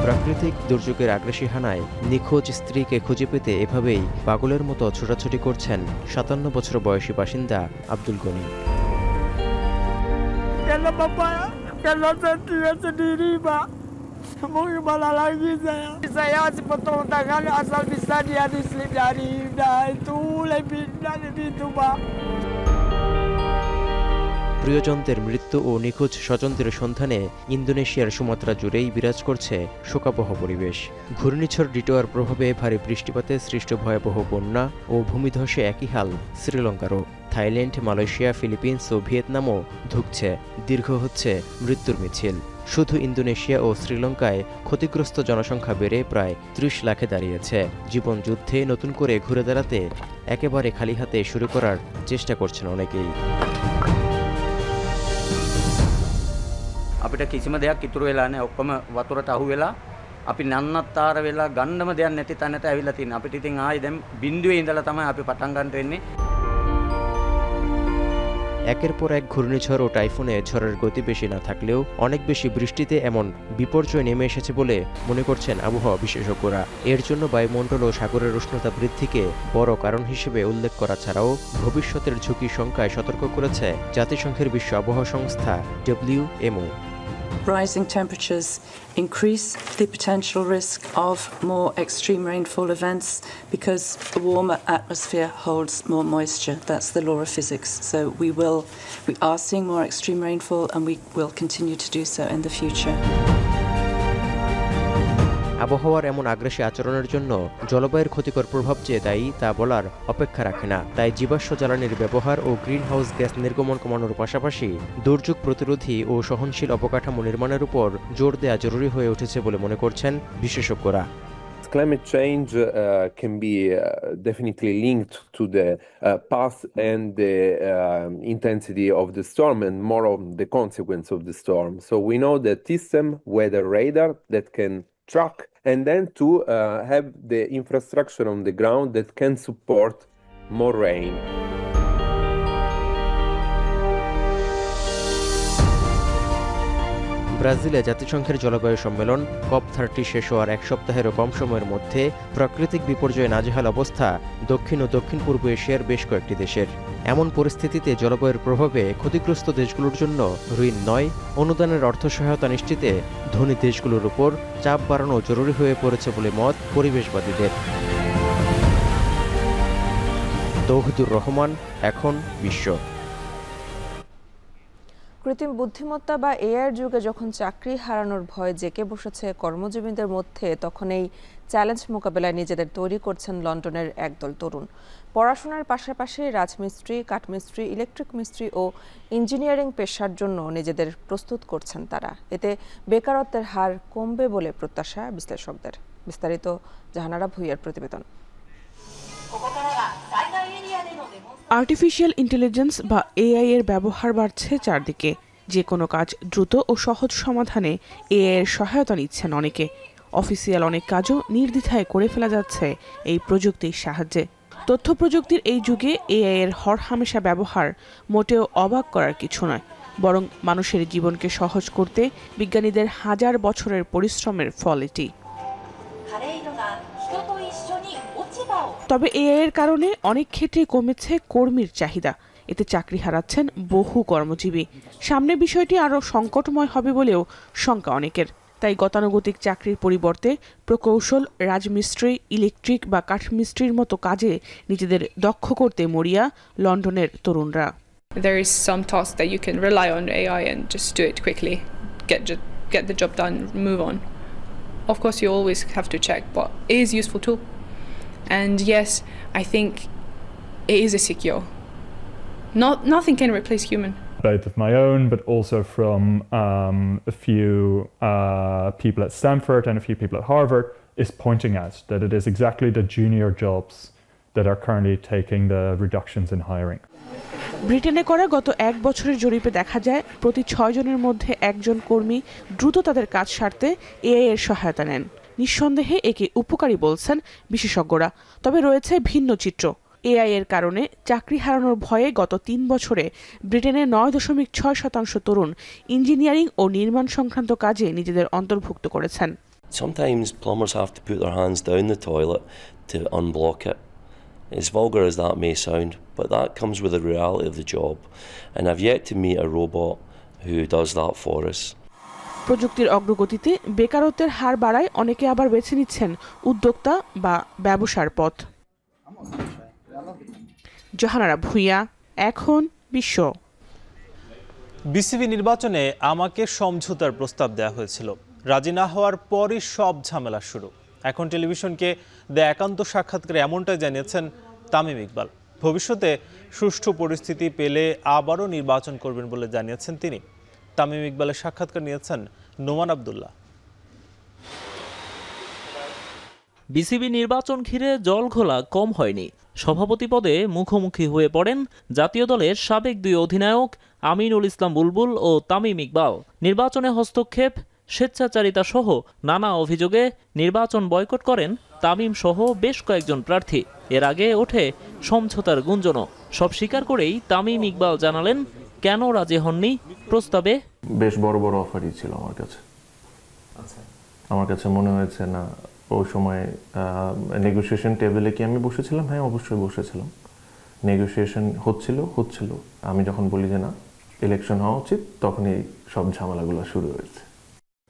প্রাকৃতিক দুর্যোগের আগ্রাসী হানায় নিখোঁজ স্ত্রীকে খুঁজে পেতে এভাবেই পাগলের মতো ছোটাছুটি করছেন 57 বছর বয়সী বাসিন্দা Abdul Gani. Mau gimana lagi saya masih potong tangan asal bisa dia dislip dari itu lebih itu Pak. প্রিয়জনদের মৃত্যু ও নিখোঁজ স্বজনদের সন্ধানে ইন্দোনেশিয়ার সুমাত্রা জুড়েই বিরাজ করছে শোকাবহ পরিবেশ। ঘূর্ণিঝড় ডিটোয়ার প্রভাবে ভারী বৃষ্টিপাতে সৃষ্ট ভয়াবহ বন্যা ও ভূমিধসে একই হাল শ্রীলঙ্কারও। থাইল্যান্ড, মালয়েশিয়া, ফিলিপিন্স ও ভিয়েতনামও ধুঁকছে, দীর্ঘ হচ্ছে মৃত্যুর মিছিল। শুধু ইন্দোনেশিয়া ও শ্রীলঙ্কায় ক্ষতিগ্রস্ত জনসংখ্যা বেড়ে প্রায় 30 লাখে দাঁড়িয়েছে। জীবন যুদ্ধে নতুন করে ঘুরে দাঁড়াতে একেবারে খালি হাতে শুরু করার চেষ্টা করছেন অনেকেই। අපිට කිසිම දෙයක් ඉතුරු වෙලා නැහැ. ඔක්කොම වතුරට අහු වෙලා අපි නන්නත්තර වෙලා ගන්නම දෙයක් නැති තැනට ඇවිල්ලා තියෙනවා. අපිට ඉතින් ආයේ දැන් බිඳුවේ ඉඳලා තමයි අපි පටන් ගන්න වෙන්නේ. একের পর এক ঘূর্ণিঝড় ও টাইফুনে ঝড়ের গতি বেশি না থাকলেও অনেক বেশি বৃষ্টিতে এমন বিপর্যয় নেমে এসেছে বলে মনে করছেন আবহাওয়া বিশেষজ্ঞরা। এর জন্য বায়ুমণ্ডল ও সাগরের উষ্ণতা বৃদ্ধিকে বড় কারণ হিসেবে উল্লেখ করা ছাড়াও ভবিষ্যতের ঝুঁকি সংখ্যায় সতর্ক করেছে জাতিসংঘের বিশ্ব আবহাওয়া সংস্থা WMO। Rising temperatures increase the potential risk of more extreme rainfall events because a warmer atmosphere holds more moisture. That's the law of physics. So we are seeing more extreme rainfall and we will continue to do so in the future. আবহাওয়ার এমন আগ্রাসী আচরণের জন্য জলবায়ুর ক্ষতিকর প্রভাব যে দায়ী তা বলার অপেক্ষা রাখে না। তাই জীবাশ্ম জ্বালানির ব্যবহার ও গ্রিনহাউস গ্যাস নির্গমন কমানোর পাশাপাশি দুর্যোগ প্রতিরোধী ও সহনশীল অবকাঠামো নির্মাণের উপর জোর দেওয়া জরুরি হয়ে উঠেছে বলে মনে করছেন বিশেষজ্ঞরা। Climate change can be definitely linked to the path and the intensity of the storm and more of the consequence of the storm. So we know that system weather radar that can track and then to have the infrastructure on the ground that can support more rain. ব্রাজিলে জাতিসংঘের জলবায়ু সম্মেলন COP30 শেষ হওয়ার এক সপ্তাহেরও কম সময়ের মধ্যে প্রাকৃতিক বিপর্যয়ে নাজেহাল অবস্থা দক্ষিণ ও দক্ষিণ পূর্ব এশিয়ার বেশ কয়েকটি দেশের। এমন পরিস্থিতিতে জলবায়ুর প্রভাবে ক্ষতিগ্রস্ত দেশগুলোর জন্য ঋণ নয়, অনুদানের অর্থ সহায়তা নিশ্চিতে ধনী দেশগুলোর উপর চাপ বাড়ানো জরুরি হয়ে পড়েছে বলে মত পরিবেশবাদীদের। তৌহিদুর রহমান, এখন বিশ্ব। কৃত্রিম বুদ্ধিমত্তা বা এআইয়ের যুগে যখন চাকরি হারানোর ভয় জেঁকে বসেছে কর্মজীবীদের মধ্যে, তখন এই চ্যালেঞ্জ মোকাবেলায় নিজেদের তৈরি করছেন লন্ডনের একদল তরুণ। পড়াশোনার পাশাপাশি রাজমিস্ত্রি, কাঠমিস্ত্রি, ইলেকট্রিক মিস্ত্রি ও ইঞ্জিনিয়ারিং পেশার জন্য নিজেদের প্রস্তুত করছেন তারা। এতে বেকারত্বের হার কমবে বলে প্রত্যাশা বিশ্লেষকদের। বিস্তারিত জাহানারা ভুইয়ার প্রতিবেদন। আর্টিফিশিয়াল ইন্টেলিজেন্স বা এআই এর ব্যবহার বাড়ছে চারদিকে। যে কোনো কাজ দ্রুত ও সহজ সমাধানে এআই এর সহায়তা নিচ্ছেন অনেকে। অফিসিয়াল অনেক কাজও নির্দ্বিধায় করে ফেলা যাচ্ছে এই প্রযুক্তির সাহায্যে। তথ্য প্রযুক্তির এই যুগে এআই এর হরহামেশা ব্যবহার মোটেও অবাক করার কিছু নয়, বরং মানুষের জীবনকে সহজ করতে বিজ্ঞানীদের হাজার বছরের পরিশ্রমের ফল এটি। তবে এআই এর কারণে অনেক ক্ষেত্রে কমেছে কর্মীর চাহিদা। এতে চাকরি হারাচ্ছেন বহু কর্মজীবী। সামনে বিষয়টি আরও সংকটময় হবে বলেও শঙ্কা অনেকের। তাই গতানুগতিক চাকরির পরিবর্তে প্রকৌশল, রাজমিস্ত্রি, ইলেকট্রিক বা কাঠমিস্ত্রির মতো কাজে নিজেদের দক্ষ করতে মরিয়া লন্ডনের তরুণরা। There is some tasks that you can rely on AI and just do it quickly, get the job done, move on. Of course, you always have to check, but it is a useful tool. And yes, I think it is a secure. Nothing can replace human. Both of my own, but also from a few people at Stanford and a few people at Harvard, is pointing out that it is exactly the junior jobs that are currently taking the reductions in hiring. ব্রিটেনে করা গত 1 বছরের জরিপে দেখা যায় প্রতি 6 জনের মধ্যে একজন কর্মী দ্রুত তাদের কাজ সারতে এআই এর সহায়তা নেন। নিঃসন্দেহে একে উপকারী বলছেন বিশেষজ্ঞরা। তবে রয়েছে ভিন্ন চিত্র। এআই এর কারণে চাকরি হারানোর ভয়ে গত 3 বছরে ব্রিটেনে 9.6% তরুণ ইঞ্জিনিয়ারিং ও নির্মাণ সংক্রান্ত কাজে নিজেদের অন্তর্ভুক্ত করেছেন। Sometimes plumbers have to put their hands down the toilet to unblock it. As vulgar as that may sound, but that comes with the reality of the job, and I've yet to meet a robot who does that for us. প্রযুক্তির অগ্রগতিতে বেকারত্বের হার বাড়ায় অনেকে আবার বেছে নিচ্ছেন উদ্যোক্তা বা ব্যবসার পথ। জাহানারা ভুইয়া, এখন বিশ্ব। বিসিবি নির্বাচনে আমাকে সমঝোতার প্রস্তাব দেওয়া হয়েছিল। রাজি না হওয়ার পরই সব ঝামেলা শুরু। এখন টেলিভিশনকে দেয়া একান্ত সাক্ষাৎকারে এমনটাই জানিয়েছেন তামিম ইকবাল। ভবিষ্যতে সুষ্ঠু পরিস্থিতি পেলে আবারও নির্বাচন করবেন বলে জানিয়েছেন তিনি। তামিম ইকবালের সাক্ষাৎকার নিয়েছেন নোমান আব্দুল্লাহ। বিসিবি নির্বাচন ঘিরে জলঘোলা কম হয়নি। সভাপতি পদে মুখোমুখি হয়ে পড়েন জাতীয় দলের সাবেক 2 অধিনায়ক আমিনুল ইসলাম বুলবুল ও তামিম ইকবাল। নির্বাচনে হস্তক্ষেপ, স্বেচ্ছাচারিতা সহ নানা অভিযোগে নির্বাচন বয়কট করেন তামিম সহ বেশ কয়েকজন প্রার্থী। এর আগে ওঠে সমঝোতার গুঞ্জনও। সব স্বীকার করেই তামিম ইকবাল জানালেন কেন রাজি হননি প্রস্তাবে। বেশ বড় বড় অফারই ছিল আমার কাছে। আমার কাছে মনে হয়েছে না ওই সময় নেগোসিয়েশন টেবিলে কি আমি বসেছিলাম? হ্যাঁ, অবশ্যই বসেছিলাম। নেগোসিয়েশন হচ্ছিল। আমি যখন বলি যে না, ইলেকশন হওয়া উচিত, তখনই সব ঝামেলাগুলো শুরু হয়েছে।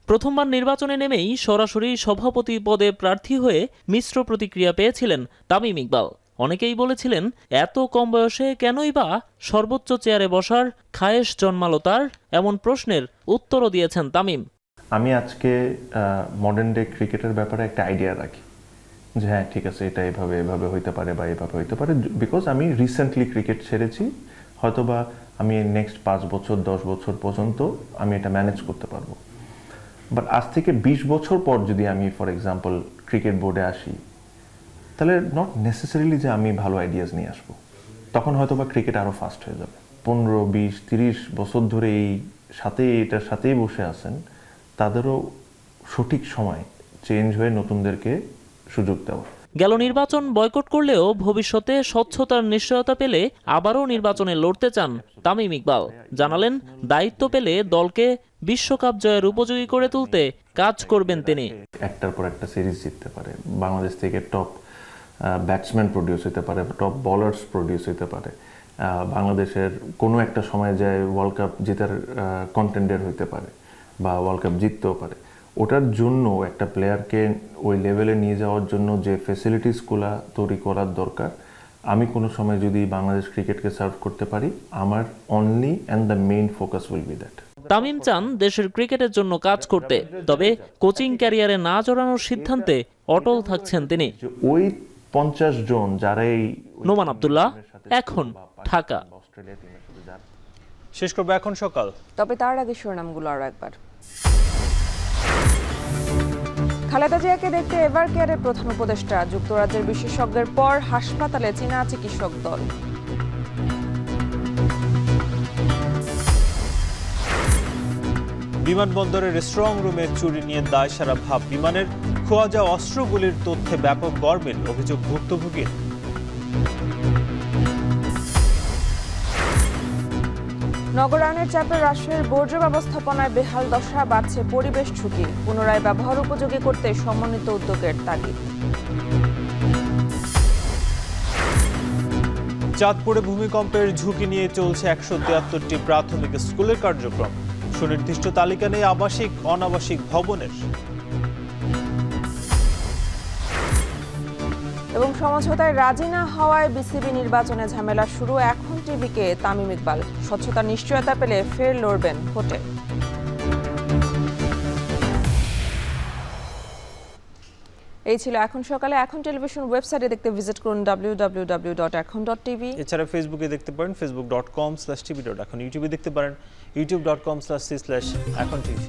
প্রথমবার নির্বাচনে নেমেই সরাসরি সভাপতি পদে প্রার্থী হয়ে মিশ্র প্রতিক্রিয়া পেয়েছিলেন তামিম ইকবাল। অনেকেই বলেছিলেন এত কম বয়সে কেনই বা সর্বোচ্চ চেয়ারে বসার খায়েশ জন্মালো তার। এমন প্রশ্নের উত্তরও দিয়েছেন তামিম। আমি আজকে মডার্ন ডে ক্রিকেটের ব্যাপারে একটা আইডিয়া রাখি যে হ্যাঁ ঠিক আছে, এটা এভাবে হইতে পারে বা এভাবে হইতে পারে, বিকজ আমি রিসেন্টলি ক্রিকেট ছেড়েছি। হয়তোবা আমি নেক্সট 5 বছর 10 বছর পর্যন্ত আমি এটা ম্যানেজ করতে পারবো। বাট আজ থেকে 20 বছর পর যদি আমি ফর এক্সাম্পল ক্রিকেট বোর্ডে আসি, তাহলে নট নেসেসারিলি যে আমি ভালো আইডিয়াস নিয়ে আসবো। তখন হয়তোবা ক্রিকেট আরও ফাস্ট হয়ে যাবে। 15, 20, 30 বছর ধরে এটার সাথেই বসে আছেন, তাদেরও সঠিক সময় চেঞ্জ হয়ে নতুনদেরকে সুযোগ দেওয়া। গেল নির্বাচন বয়কট করলেও ভবিষ্যতে স্বচ্ছতার নিশ্চয়তা পেলে আবারও নির্বাচনে লড়তে চান তামিম ইকবাল। জানালেন দায়িত্ব পেলে দলকে বিশ্বকাপ জয়ের উপযোগী করে তুলতে কাজ করবেন তিনি। একটার পর একটা সিরিজ জিততে পারে, বাংলাদেশ থেকে টপ ব্যাটসম্যান প্রডিউস হতে পারে, টপ বোলার্স প্রডিউস হতে পারে, বাংলাদেশের কোনো একটা সময় যায় ওয়ার্ল্ড কাপ জেতার কন্টেন্ডার হইতে পারে বা ওয়ার্ল্ড কাপ জিততেও পারে। ওটার জন্য একটা প্লেয়ারকে ওই লেভেলে নিয়ে যাওয়ার জন্য যে ফ্যাসিলিটিসগুলো তৈরি করার দরকার, আমি কোনো সময় যদি বাংলাদেশ ক্রিকেটকে সার্ভ করতে পারি, আমার only and the main focus will be that. Tamim চান দেশের ক্রিকেটের জন্য কাজ করতে, তবে কোচিং ক্যারিয়ারে না জড়ানোর সিদ্ধান্তে অটল থাকছেন তিনি। ওই 50 জন যারা এই নোমান আব্দুল্লাহ, এখন ঢাকা। শেষ করবো এখন সকাল, তবে তার আগে শিরোনামগুলো আরো একবার। খালেদা জিয়াকে দেখতে এভার কেয়ারের প্রধান উপদেষ্টা, যুক্তরাজ্যের বিশেষজ্ঞের পর হাসপাতালে চীনা চিকিৎসক দল। বিমানবন্দরের স্ট্রং রুমে চুরি নিয়ে দায় সারা ভাব বিমানের, খোয়া যাওয়া অস্ত্রগুলির তথ্যে ব্যাপক গরমিল, অভিযোগ ভুক্তভোগীর। নগরায়নের চাপে রাষ্ট্রের বর্জ্য ব্যবস্থাপনায় বেহাল দশা, বাড়ছে পরিবেশ ঝুঁকি, পুনরায় ব্যবহার উপযোগী করতে সমন্বিত উদ্যোগের তাগিদ। চাঁদপুরে ভূমিকম্পের ঝুঁকি নিয়ে চলছে 173টি প্রাথমিক স্কুলের কার্যক্রম, সুনির্দিষ্ট তালিকা নেই আবাসিক অনাবাসিক ভবনের। এবং সমঝোতায় রাজি না হওয়ায় বিসিবি নির্বাচনে ঝামেলা শুরু, এখন টিভিকে তামিম ইকবাল, স্বচ্ছতার নিশ্চয়তা পেলে ফের লড়বেন ভোটে। এই ছিল এখন সকালে। এখন টেলিভিশন ওয়েবসাইটে দেখতে ভিজিট করুন www.ekhon.tv। এছাড়া ফেসবুকে দেখতে পারেন facebook.com/tv.ekhon, ইউটিউবে দেখতে পারেন youtube.com/c/ekhon tv।